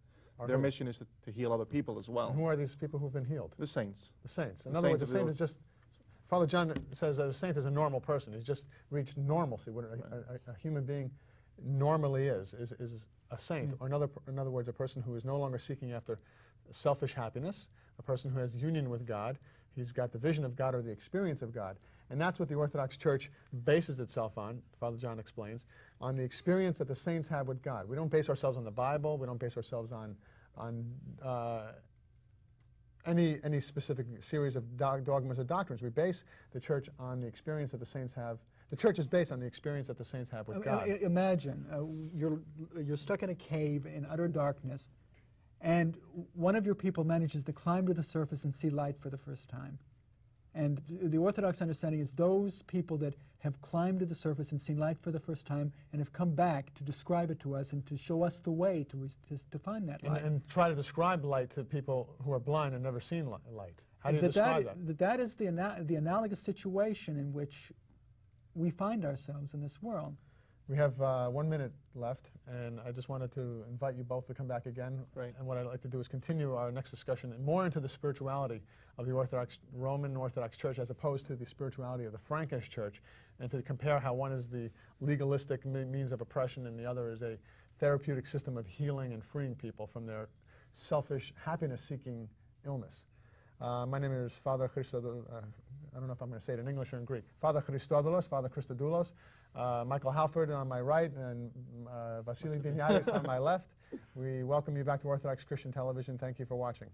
their mission is to heal other people as well. And who are these people who've been healed? The saints. The saints. In The other words, saints the of saint is just, Father John says that a saint is a normal person. He's just reached normalcy. What a human being normally is a saint. Or in other words, a person who is no longer seeking after selfish happiness, a person who has union with God. He's got the vision of God or the experience of God. And that's what the Orthodox Church bases itself on, Father John explains, on the experience that the saints have with God. We don't base ourselves on the Bible. We don't base ourselves on any specific series of dogmas or doctrines. We base the church on the experience that the saints have. The church is based on the experience that the saints have with God. Imagine you're stuck in a cave in utter darkness, and one of your people manages to climb to the surface and see light for the first time. And the Orthodox understanding is those people that have climbed to the surface and seen light for the first time and have come back to describe it to us and to show us the way to find that light. And try to describe light to people who are blind and never seen light. How do you describe that? That is the analogous situation in which we find ourselves in this world. We have 1 minute left, and I just wanted to invite you both to come back again. Right. And what I'd like to do is continue our next discussion and more into the spirituality of the Roman Orthodox Church as opposed to the spirituality of the Frankish Church, and to compare how one is the legalistic means of oppression and the other is a therapeutic system of healing and freeing people from their selfish, happiness-seeking illness. My name is Father Christodoulos. I don't know if I'm going to say it in English or in Greek. Father Christodoulos, Father Christodoulos. Michael Halford on my right and Vasily Vinyatis on my left. We welcome you back to Orthodox Christian Television. Thank you for watching.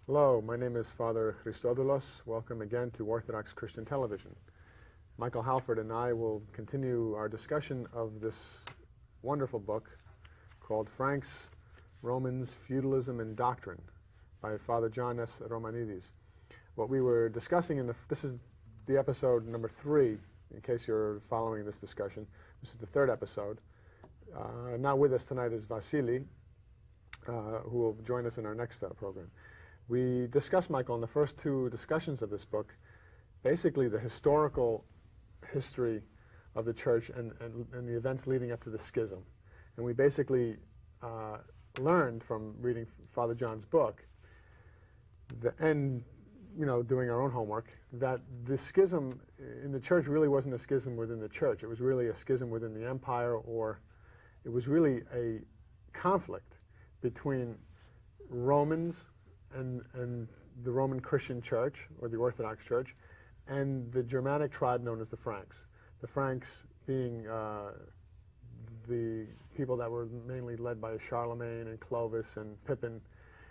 Hello, my name is Father Christodoulos. Welcome again to Orthodox Christian Television. Michael Halford and I will continue our discussion of this wonderful book called Franks, Romans, Feudalism, and Doctrine by Father João S. Romanides. What we were discussing this is the episode number 3, in case you're following this discussion. This is the 3rd episode. Now with us tonight is Vasily, who will join us in our next program. We discussed, Michael, in the first 2 discussions of this book, basically the historical history of the church and the events leading up to the schism. And we basically learned from reading Father John's book and doing our own homework, that the schism in the church really wasn't a schism within the church. It was really a schism within the empire, or it was really a conflict between Romans and the Roman Christian Church, or the Orthodox Church, and the Germanic tribe known as the Franks. The Franks being the people that were mainly led by Charlemagne and Clovis and Pippin.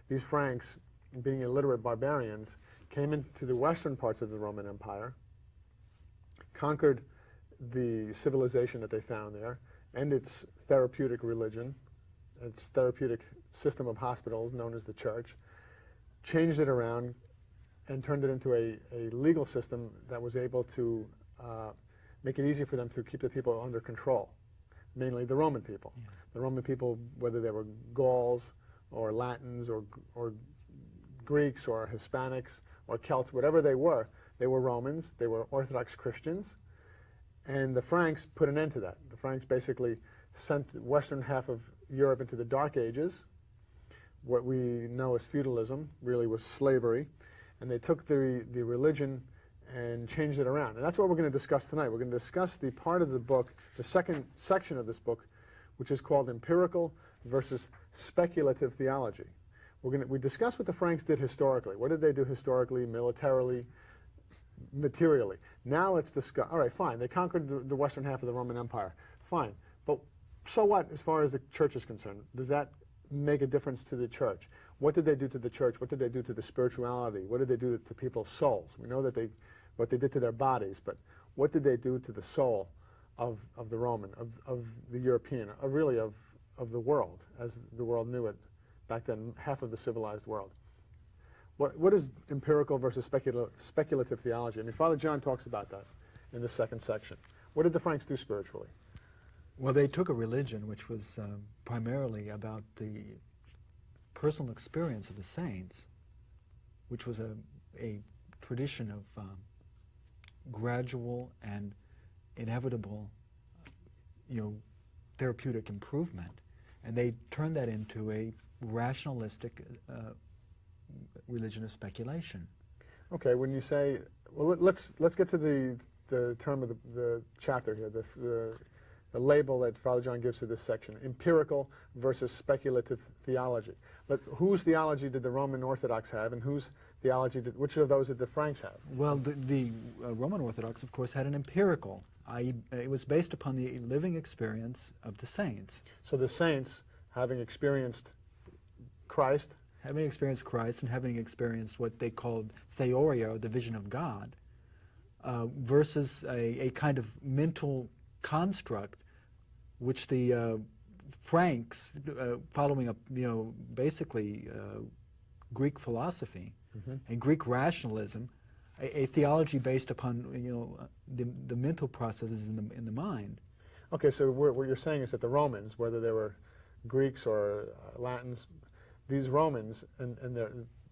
These Franks, being illiterate barbarians, came into the western parts of the Roman Empire, conquered the civilization that they found there, and its therapeutic religion, its therapeutic system of hospitals known as the church, changed it around and turned it into a legal system that was able to make it easier for them to keep the people under control, mainly the Roman people. Yeah. The Roman people, whether they were Gauls or Latins or Greeks or Hispanics or Celts, whatever they were Romans, they were Orthodox Christians, and the Franks put an end to that. The Franks basically sent the western half of Europe into the Dark Ages. What we know as feudalism really was slavery, and they took the religion and changed it around. And that's what we're going to discuss tonight. We're going to discuss the part of the book, the second section of this book, which is called Empirical versus Speculative Theology. We discuss what the Franks did historically. What did they do historically, militarily, materially? Now let's discuss, all right, fine, they conquered the western half of the Roman Empire. Fine, but so what as far as the church is concerned? Does that make a difference to the church? What did they do to the church? What did they do to the spirituality? What did they do to people's souls? We know that what they did to their bodies, but what did they do to the soul of the Roman, of the European, really of the world, as the world knew it back then, half of the civilized world? What is empirical versus speculative theology? I mean, Father John talks about that in the second section. What did the Franks do spiritually? Well, they took a religion which was primarily about the personal experience of the saints, which was a tradition of gradual and inevitable, therapeutic improvement, and they turned that into a rationalistic religion of speculation. Okay, when you say, well, let's get to the term of the chapter here, the label that Father John gives to this section: empirical versus speculative theology. But whose theology did the Roman Orthodox have, and whose theology which of those did the Franks have? Well, the Roman Orthodox, of course, had an empirical, i.e., it was based upon the living experience of the saints. So the saints, having experienced Christ, and having experienced what they called theoria, or the vision of God, versus a kind of mental construct which the Franks, following up, basically Greek philosophy and Greek rationalism, a theology based upon the mental processes in the mind. Okay, so what you're saying is that the Romans, whether they were Greeks or Latins, these Romans and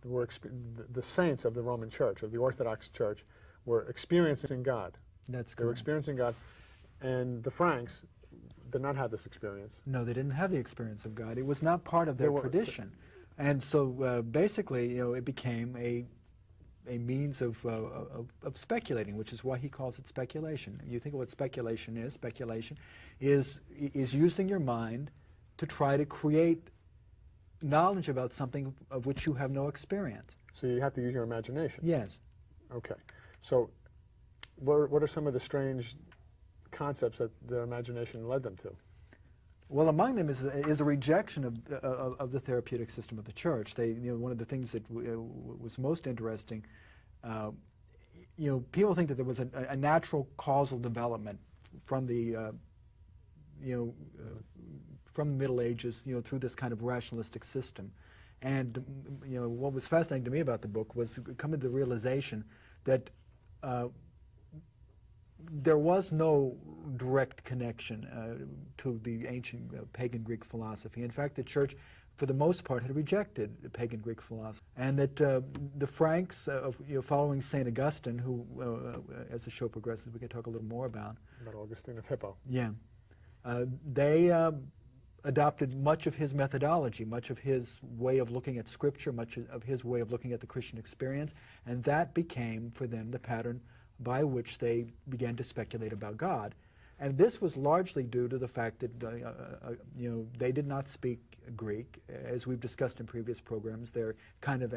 the saints of the Roman Church, of the Orthodox Church, were experiencing God. That's correct. They were experiencing God, and the Franks did not have this experience. No, they didn't have the experience of God. It was not part of their tradition. And so basically, it became a means of speculating, which is why he calls it speculation. You think of what speculation is. Speculation is using your mind to try to create knowledge about something of which you have no experience. So you have to use your imagination. Yes. Okay. So what are some of the strange concepts that their imagination led them to? Well, among them is a rejection of the therapeutic system of the church. One of the things that was most interesting, people think that there was a natural causal development from the from the Middle Ages, through this kind of rationalistic system. And what was fascinating to me about the book was coming to the realization that there was no direct connection to the ancient pagan Greek philosophy. In fact, the church, for the most part, had rejected pagan Greek philosophy, and that the Franks, following St. Augustine, who, as the show progresses, we can talk a little more about. About Augustine of Hippo. Yeah. They adopted much of his methodology, much of his way of looking at Scripture, much of his way of looking at the Christian experience, and that became for them the pattern by which they began to speculate about God. And this was largely due to the fact that they did not speak Greek. As we've discussed in previous programs, they're kind of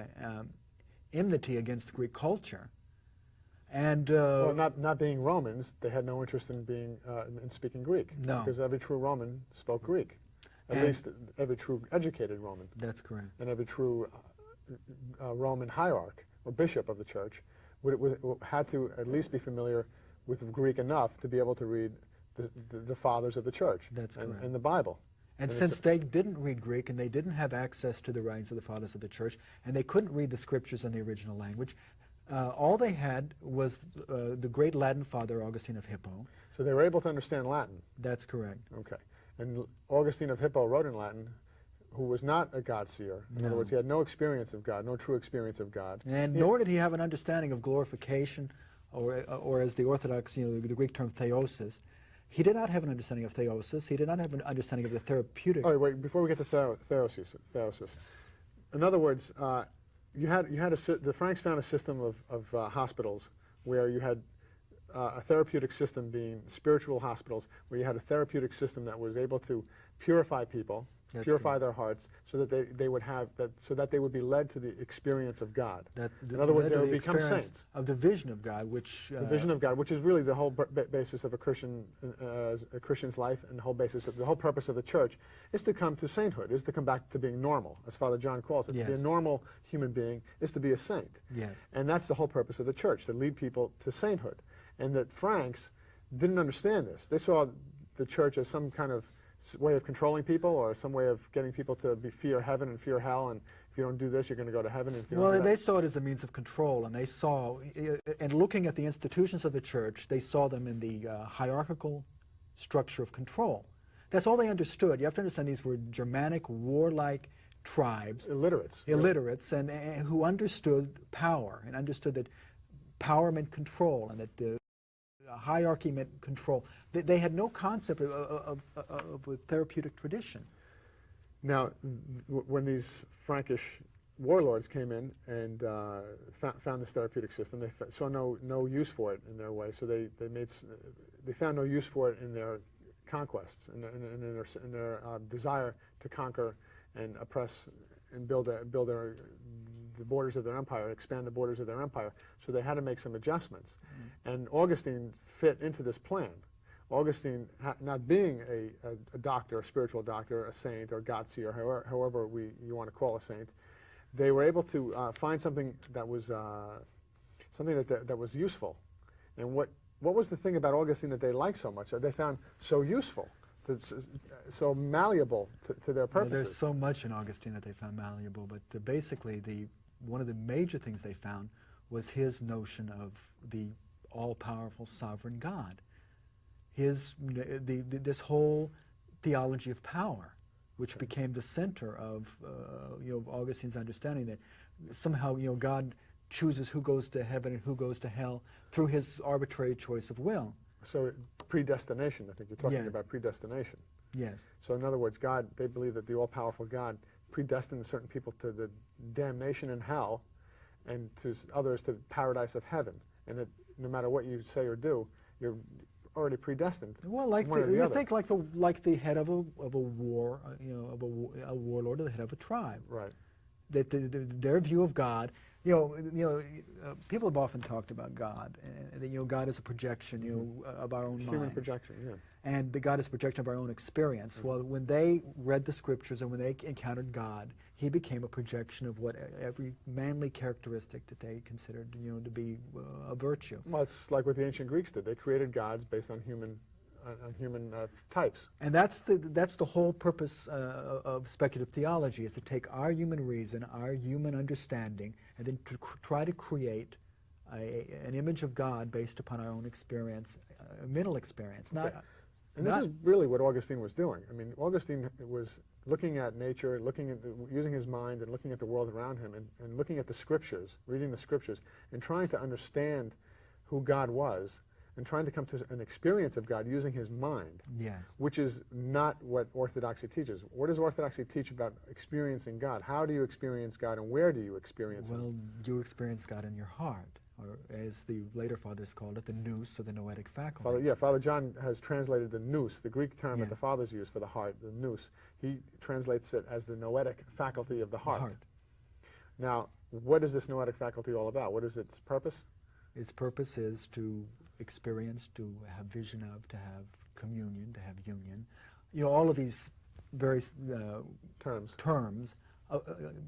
enmity against Greek culture. And well, not being Romans, they had no interest in being in speaking Greek. No. Because every true Roman spoke Greek. At least every true educated Roman. That's correct. And every true Roman hierarch or bishop of the church had to at least be familiar with Greek enough to be able to read the fathers of the church. That's correct. And the Bible. And since they didn't read Greek and they didn't have access to the writings of the fathers of the church, and they couldn't read the Scriptures in the original language, all they had was the great Latin father Augustine of Hippo. So they were able to understand Latin. That's correct. Okay. And Augustine of Hippo wrote in Latin, who was not a God-seer. In other words, he had no experience of God, no true experience of God. And nor did he have an understanding of glorification, or as the Orthodox, the Greek term theosis. He did not have an understanding of theosis. He did not have an understanding of the therapeutic. Oh, wait, before we get to theosis. In other words, the Franks found a system of hospitals where you had a therapeutic system being spiritual hospitals, where you had a therapeutic system that was able to purify people, purify their hearts, so that they would have that, so that they would be led to the experience of God. In other words, they would become saints. Of the vision of God, which the vision of God, which is really the whole basis of a Christian's life, and the whole basis of the whole purpose of the church is to come to sainthood, is to come back to being normal, as Father John calls it. Yes. To be a normal human being is to be a saint. Yes. And that's the whole purpose of the church, to lead people to sainthood. And the Franks didn't understand this. They saw the church as some kind of way of controlling people, or some way of getting people to fear heaven and fear hell, and if you don't do this, you're going to go to heaven. And if you don't do that. They saw it as a means of control, and they saw, and looking at the institutions of the church, they saw them in the hierarchical structure of control. That's all they understood. You have to understand these were Germanic, warlike tribes. Illiterates, and who understood power, and understood that power meant control, and that the hierarchy meant control. They had no concept of a therapeutic tradition. Now, when these Frankish warlords came in and found this therapeutic system, they saw no use for it in their way. So they found no use for it in their conquests, in their desire to conquer and oppress and build the borders of their empire, expand the borders of their empire. So they had to make some adjustments. And Augustine fit into this plan. Augustine, not being a doctor, a spiritual doctor, a saint, or God-seer, however you want to call a saint, they were able to find something that was that was useful. And what was the thing about Augustine that they liked so much, that they found so useful, that's so malleable to their purposes? There's so much in Augustine that they found malleable, but basically one of the major things they found was his notion of the all-powerful sovereign God. This whole theology of power, which became the center of Augustine's understanding that somehow God chooses who goes to heaven and who goes to hell through his arbitrary choice of will. So predestination, I think you're talking about predestination. Yes. So in other words, God, they believe that the all-powerful God predestined certain people to the damnation in hell, and to others to paradise of heaven, and that no matter what you say or do, you're already predestined. Well, you think like the head of a war, a warlord, or the head of a tribe. Right. That their view of God, people have often talked about God, and that God is a projection, of our own minds. Human projection, yeah. And that God is a projection of our own experience. Mm-hmm. Well, when they read the Scriptures and when they encountered God, he became a projection of what every manly characteristic that they considered, to be a virtue. Well, it's like what the ancient Greeks did. They created gods based on human types. And that's the whole purpose of speculative theology, is to take our human reason, our human understanding, and then to try to create an image of God based upon our own experience, mental experience. And this is really what Augustine was doing. I mean, Augustine was looking at nature, using his mind and looking at the world around him, and looking at the Scriptures, reading the Scriptures, and trying to understand who God was, and trying to come to an experience of God using his mind, Yes. which is not what Orthodoxy teaches. What does Orthodoxy teach about experiencing God? How do you experience God, and where do you experience him? Well, you experience God in your heart, or as the later fathers called it, the nous, or the noetic faculty. Father John has translated the nous, the Greek term Yeah. that the fathers use for the heart, the nous. He translates it as the noetic faculty of the heart. Now, what is this noetic faculty all about? What is its purpose? Its purpose is to experience, to have vision of, to have communion, to have union. You know, all of these various Terms.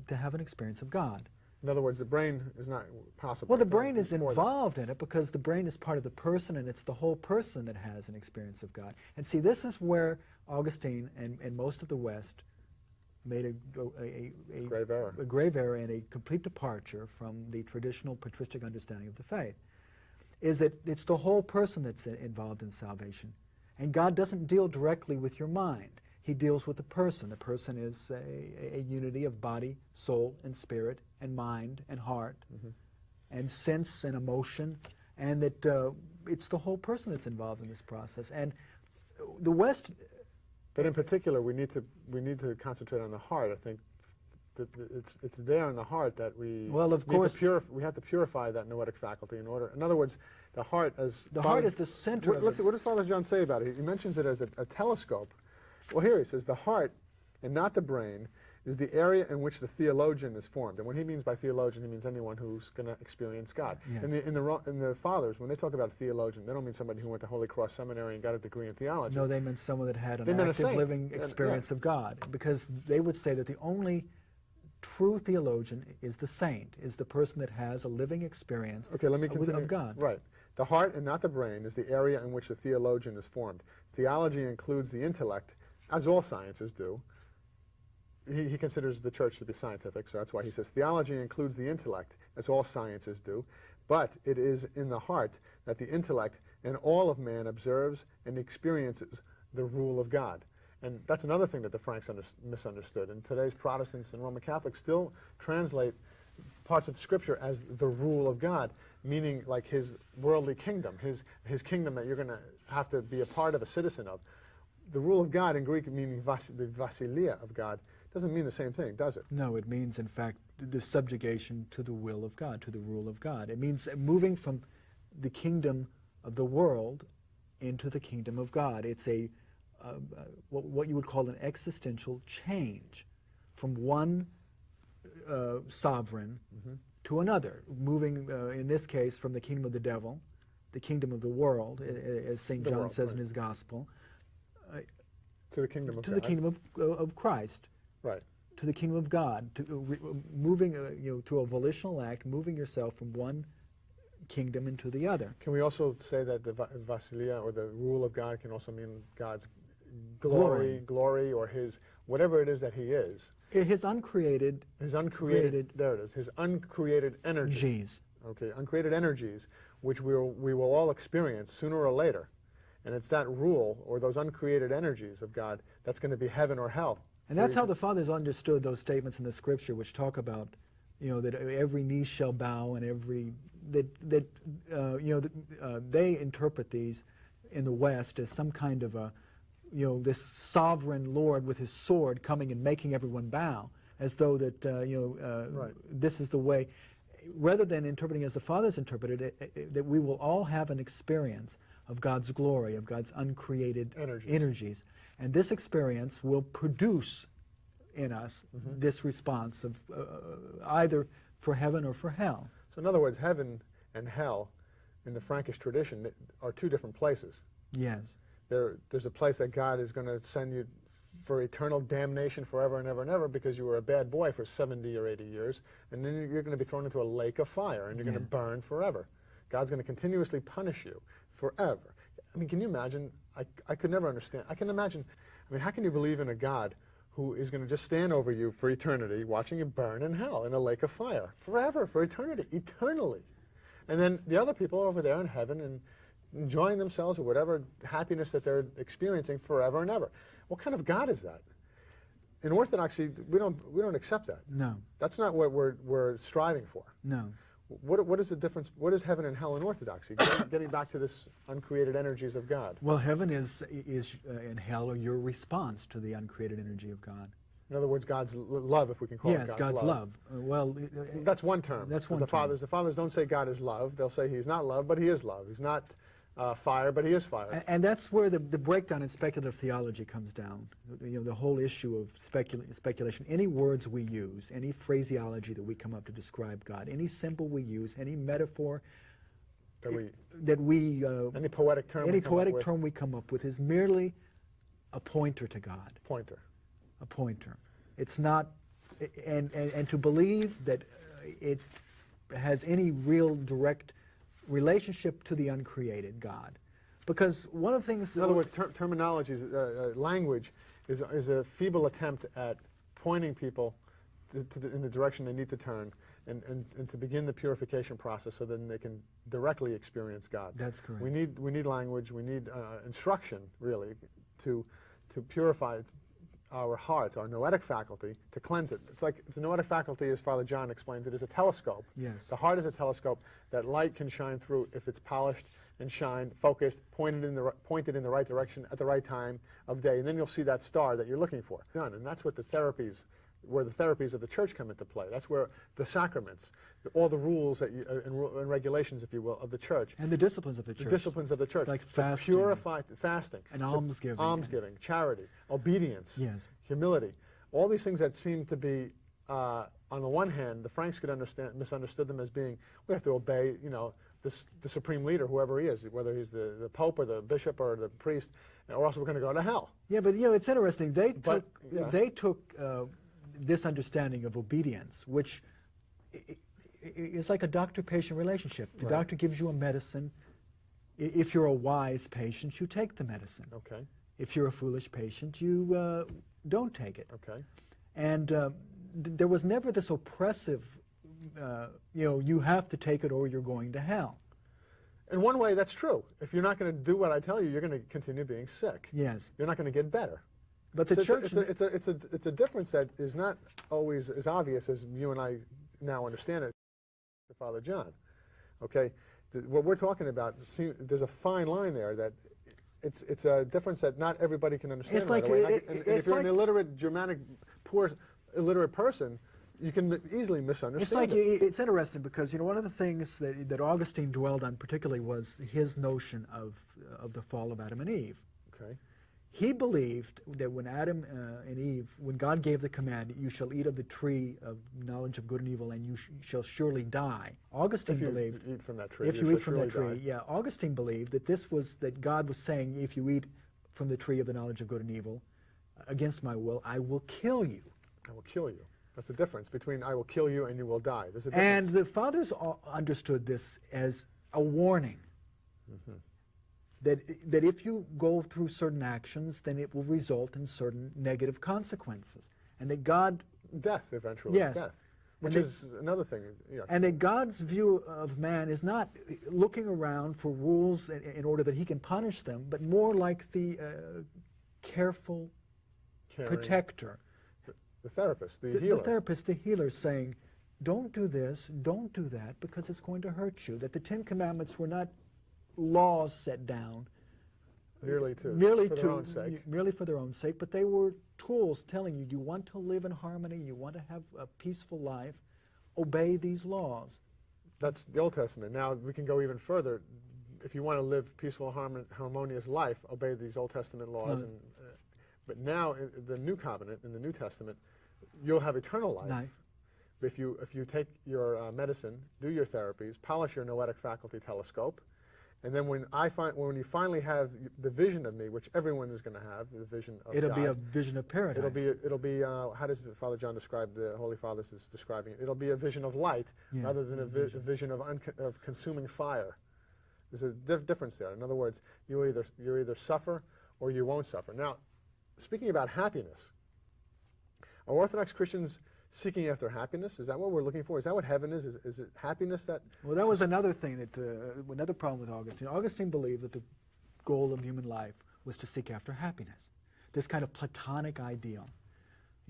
to have an experience of God. In other words, the brain is not possible. Well, the It's not brain is before that. involved in it because the brain is part of the person, and it's the whole person that has an experience of God. And see, this is where Augustine and most of the West made a Grave error. a grave error and a complete departure from the traditional patristic understanding of the faith, is that it's the whole person that's involved in salvation. And God doesn't deal directly with your mind. He deals with the person. The person is a unity of body, soul, and spirit, and mind, and heart, and sense, and emotion, and that it's the whole person that's involved in this process. And the West... But in particular, we need to concentrate on the heart. I think that it's there in the heart that we Well, of need to course- we have to purify that noetic faculty in order. In other words, the heart as The heart is the center of Let's see, it. what does Father John say about it? He mentions it as a telescope. Well, here he says the heart and not the brain is the area in which the theologian is formed. And what he means by theologian, he means anyone who's going to experience God. Yes. In the fathers, when they talk about a theologian, they don't mean somebody who went to Holy Cross Seminary and got a degree in theology. No, they meant someone that had They an meant a active saint. living Yeah, experience of God, because they would say that the only true theologian is the saint, is the person that has a living experience Okay, let me continue. of God. Right. The heart and not the brain is the area in which the theologian is formed. Theology includes the intellect, as all sciences do. He considers the church to be scientific, so that's why he says theology includes the intellect, as all sciences do, but it is in the heart that the intellect and all of man observes and experiences the rule of God. And that's another thing that the Franks misunderstood. And today's Protestants and Roman Catholics still translate parts of the Scripture as the rule of God, meaning like his worldly kingdom, his kingdom that you're going to have to be a part of, a citizen of. The rule of God in Greek, meaning the vasilia of God, doesn't mean the same thing, does it? No, it means, in fact, the subjugation to the will of God, to the rule of God. It means moving from the kingdom of the world into the kingdom of God. It's what you would call an existential change from one sovereign to another, moving, in this case, from the kingdom of the devil, the kingdom of the world, as St. John says in his gospel, To the kingdom of to God. the kingdom of Christ, Right. to the kingdom of God, to moving, to a volitional act, moving yourself from one kingdom into the other. Can we also say that the vasilia, or the rule of God, can also mean God's glory, or his, whatever it is that he is. His uncreated, His uncreated, there it is, his uncreated energy. energies. Okay, uncreated energies, which we will all experience sooner or later. And it's that rule, or those uncreated energies of God, that's going to be heaven or hell. And that's how the fathers understood those statements in the Scripture, which talk about, that every knee shall bow, and every they interpret these in the West as some kind of a, this sovereign Lord with his sword coming and making everyone bow, as though that Right. this is the way, rather than interpreting as the fathers interpreted it, that we will all have an experience of God's glory, of God's uncreated energies. And this experience will produce in us this response of either for heaven or for hell. So in other words, heaven and hell in the Frankish tradition are two different places. Yes. There's a place that God is going to send you for eternal damnation forever and ever and ever because you were a bad boy for 70 or 80 years, and then you're going to be thrown into a lake of fire, and you're going to burn forever. God's going to continuously punish you forever. I mean, can you imagine? I could never understand. I can imagine. I mean, how can you believe in a God who is going to just stand over you for eternity, watching you burn in hell, in a lake of fire, forever, for eternity, eternally? And then the other people are over there in heaven and enjoying themselves or whatever happiness that they're experiencing forever and ever. What kind of God is that? In Orthodoxy, we don't accept that. No. That's not what we're striving for. No. What is the difference? What is heaven and hell in Orthodoxy? Getting back to this uncreated energies of God. Well, heaven is and hell are your response to the uncreated energy of God. In other words, God's love, if we can call it Yes, God's love. Well, That's one term. That's one the term. fathers don't say God is love. They'll say He's not love, but He is love. He's not fire, but He is fire. And that's where the breakdown in speculative theology comes down. The whole issue of speculation. Any words we use, any phraseology that we come up to describe God, any symbol we use, any metaphor that we any poetic term. any poetic term we come up with is merely a pointer to God. Pointer. A pointer. It's not, and to believe that it has any real direct relationship to the uncreated God. Because one of the things... In other words, terminology, language is a feeble attempt at pointing people in the direction they need to turn and to begin the purification process so then they can directly experience God. That's correct. We need language, we need instruction, really, to purify our hearts, our noetic faculty, to cleanse it. It's like the noetic faculty, as Father John explains it, is a telescope. Yes. The heart is a telescope that light can shine through if it's polished and shined, focused, pointed in the right direction at the right time of day, and then you'll see that star that you're looking for. And that's what the therapies of the church come into play. That's where the sacraments, all the rules that and regulations, if you will, of the church. And the disciplines of the church. The disciplines of the church. Like fasting. Purify fasting. And almsgiving. Almsgiving, charity, obedience, Yes. humility. All these things that seem to be, on the one hand, the Franks could misunderstood them as being, we have to obey, the supreme leader, whoever he is, whether he's the Pope or the bishop or the priest, or else we're going to go to hell. Yeah, but it's interesting. They took Yeah. This understanding of obedience, which is like a doctor-patient relationship. The doctor gives you a medicine. If you're a wise patient, you take the medicine. Okay. If you're a foolish patient, you don't take it. Okay. And there was never this oppressive, you have to take it or you're going to hell. In one way, that's true. If you're not going to do what I tell you, you're going to continue being sick. Yes. You're not going to get better. But the So church... it's a difference that is not always as obvious as you and I now understand it to Father John. Okay? What we're talking about, there's a fine line there that it's a difference that not everybody can understand. It's right like away. And if you're an illiterate, Germanic, poor, illiterate person, you can easily misunderstand It's like, it. it's interesting because, one of the things that Augustine dwelled on particularly was his notion of the fall of Adam and Eve. Okay. He believed that when Adam and Eve, when God gave the command, you shall eat of the tree of knowledge of good and evil and you shall surely die. Augustine believed... If you eat from that tree, if you eat from that surely tree, die. yeah. Augustine believed that that God was saying, if you eat from the tree of the knowledge of good and evil, against my will, I will kill you. I will kill you. That's the difference between I will kill you and you will die. There's a difference. And the fathers understood this as a warning. Mm-hmm. That if you go through certain actions, then it will result in certain negative consequences. And that God... Death, eventually. Yes. Death. Which is another thing. Yeah. And that God's view of man is not looking around for rules in order that he can punish them, but more like the careful Caring. protector. The therapist, the healer. The therapist, the healer, saying, don't do this, don't do that, because it's going to hurt you. That the Ten Commandments were not laws set down merely for their own sake. Merely for their own sake, but they were tools telling you, you want to live in harmony, you want to have a peaceful life, obey these laws. That's the Old Testament. Now, we can go even further. If you want to live peaceful, harmonious life, obey these Old Testament laws. But now, in the New Covenant, in the New Testament, you'll have eternal life. If you take your medicine, do your therapies, polish your noetic faculty telescope, and then when you finally have the vision of me, which everyone is going to have, the vision of it'll God, be a vision of paradise. It'll be how does Father John describe the Holy Fathers is describing it? It'll be a vision of light rather than a vision of consuming fire. There's a difference there. In other words, you either suffer or you won't suffer. Now, speaking about happiness, are Orthodox Christians seeking after happiness? Is that what we're looking for? Is that what heaven is? Is it happiness that... Well, that was another thing another problem with Augustine. Augustine believed that the goal of human life was to seek after happiness. This kind of Platonic ideal.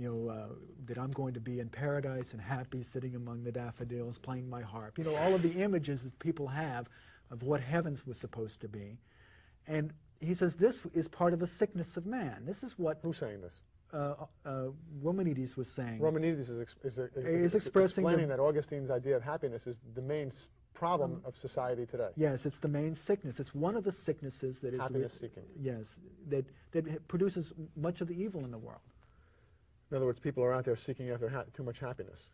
that I'm going to be in paradise and happy, sitting among the daffodils, playing my harp. All of the images that people have of what heavens was supposed to be. And he says this is part of a sickness of man. This is what Who's saying this? Romanides was saying. Romanides is expressing explaining that Augustine's idea of happiness is the main problem of society today. Yes, it's the main sickness. It's one of the sicknesses that is Happiness seeking. Yes, that produces much of the evil in the world. In other words, people are out there seeking after too much happiness.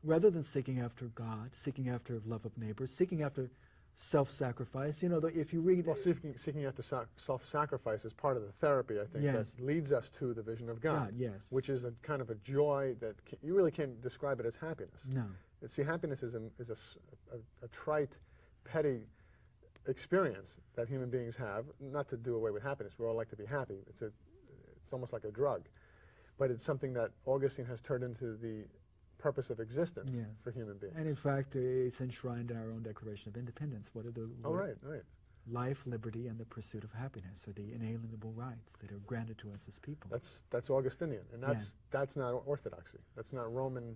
Rather than seeking after God, seeking after love of neighbor, seeking after self-sacrifice. If you read... Well, seeking after self-sacrifice is part of the therapy, I think, Yes. that leads us to the vision of God, yes. which is a kind of a joy that you really can't describe it as happiness. No. See, happiness is a trite, petty experience that human beings have, not to do away with happiness. We all like to be happy. It's almost like a drug. But it's something that Augustine has turned into the purpose of existence Yes. for human beings. And in fact, it's enshrined in our own Declaration of Independence. What are the Right. life, liberty, and the pursuit of happiness are the inalienable rights that are granted to us as people. That's Augustinian, and that's not orthodoxy. That's not Roman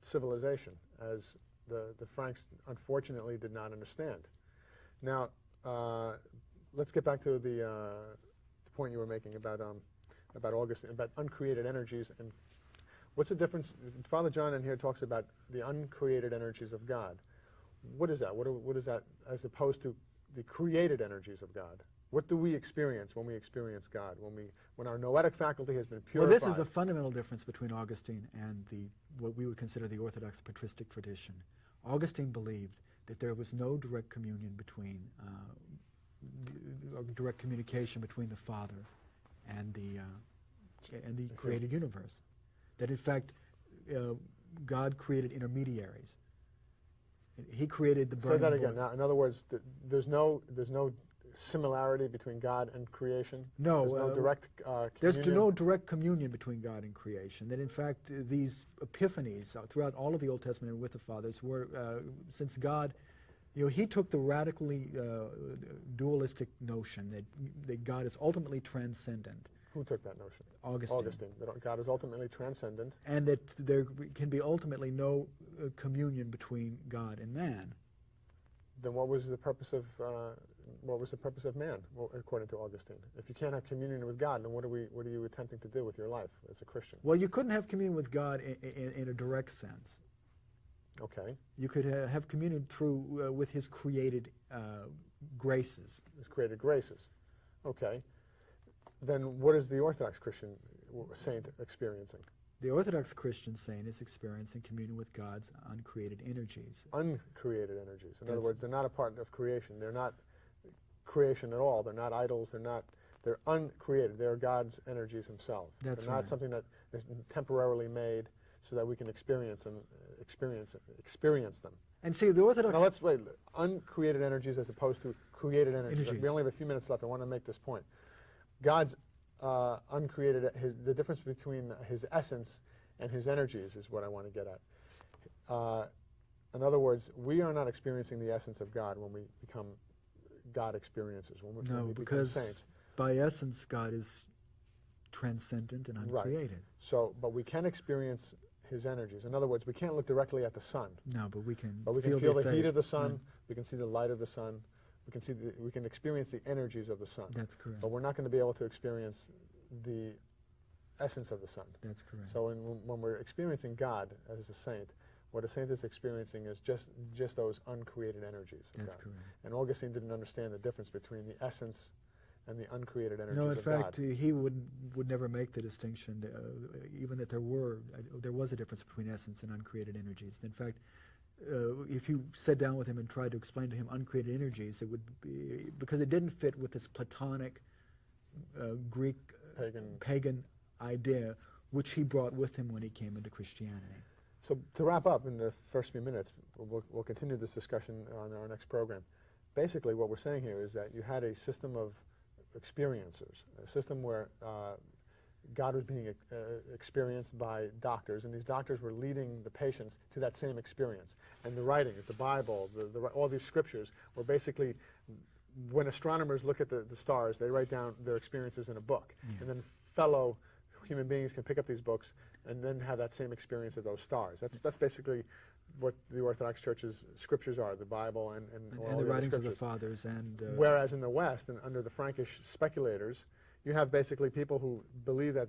civilization, as the Franks unfortunately did not understand. Now, let's get back to the point you were making about Augustine, about uncreated energies. And what's the difference? Father John in here talks about the uncreated energies of God. What is that? What is that as opposed to the created energies of God? What do we experience when we experience God? When our noetic faculty has been purified? Well, this is a fundamental difference between Augustine and what we would consider the Orthodox patristic tradition. Augustine believed that there was no direct communion between, direct communication between the Father and the created universe. That in fact, God created intermediaries. He created the burning Say that again. bush. Now, in other words, there's no similarity between God and creation? No. There's no direct There's communion? no direct communion between God and creation. That in fact, these epiphanies throughout all of the Old Testament and with the fathers were, since God, he took the radically dualistic notion that God is ultimately transcendent. Who took that notion? Augustine. That God is ultimately transcendent. And that there can be ultimately no communion between God and man. Then what was the purpose of man, according to Augustine? If you can't have communion with God, then what are you attempting to do with your life as a Christian? Well, you couldn't have communion with God in a direct sense. Okay. You could have communion through with His created graces. His created graces. Okay. Then what is the Orthodox Christian saint experiencing? The Orthodox Christian saint is experiencing communion with God's uncreated energies. Uncreated energies. In other words, they're not a part of creation. They're not creation at all. They're not idols. They're uncreated. They're God's energies Himself. That's they're not something that is temporarily made so that we can experience them. And see, the Orthodox... Now let's wait. Uncreated energies as opposed to created energies. We only have a few minutes left. I want to make this point. God's uncreated, the difference between His essence and His energies is what I want to get at. In other words, we are not experiencing the essence of God when we become God experiencers. When we become saints. By essence, God is transcendent and uncreated. Right. So, but we can experience His energies. In other words, we can't look directly at the sun. No, but we can. But we can feel the heat of the sun. We can see the light of the sun. We can experience the energies of the sun. That's correct. But we're not going to be able to experience the essence of the sun. That's correct. So when we're experiencing God as a saint, what a saint is experiencing is just those uncreated energies of That's God. correct. And Augustine didn't understand the difference between the essence and the uncreated energies No, in of fact, God. he would never make the distinction, even that there was a difference between essence and uncreated energies. In fact, if you sat down with him and tried to explain to him uncreated energies, it would be because it didn't fit with this Platonic Greek pagan idea, which he brought with him when he came into Christianity. So to wrap up in the first few minutes, we'll continue this discussion on our next program. Basically, what we're saying here is that you had a system of experiencers, a system where God was being experienced by doctors, and these doctors were leading the patients to that same experience. And the writings, the Bible, all these scriptures were basically, when astronomers look at the stars, they write down their experiences in a book. Yeah. And then fellow human beings can pick up these books and then have that same experience of those stars. That's basically what the Orthodox Church's scriptures are, the Bible and all the the writings of the scriptures. fathers. And Whereas in the West, and under the Frankish speculators, you have basically people who believe that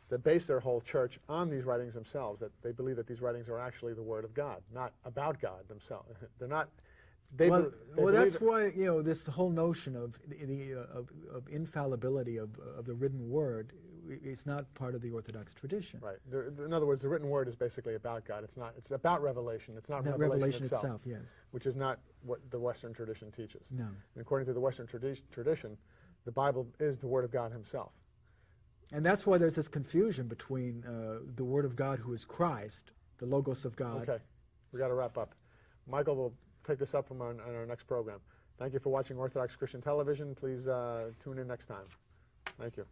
that base their whole church on these writings themselves, that they believe that these writings are actually the Word of God, not about God themselves. They're not. well, that's believe why this whole notion of of infallibility of the written word is not part of the Orthodox tradition. Right. In other words, the written word is basically about God. It's not. It's about revelation. It's not That revelation itself, yes. which is not what the Western tradition teaches. No. And according to the Western tradition, the Bible is the Word of God Himself. And that's why there's this confusion between the Word of God, who is Christ, the Logos of God. Okay, we got to wrap up. Michael will take this up on our next program. Thank you for watching Orthodox Christian Television. Please tune in next time. Thank you.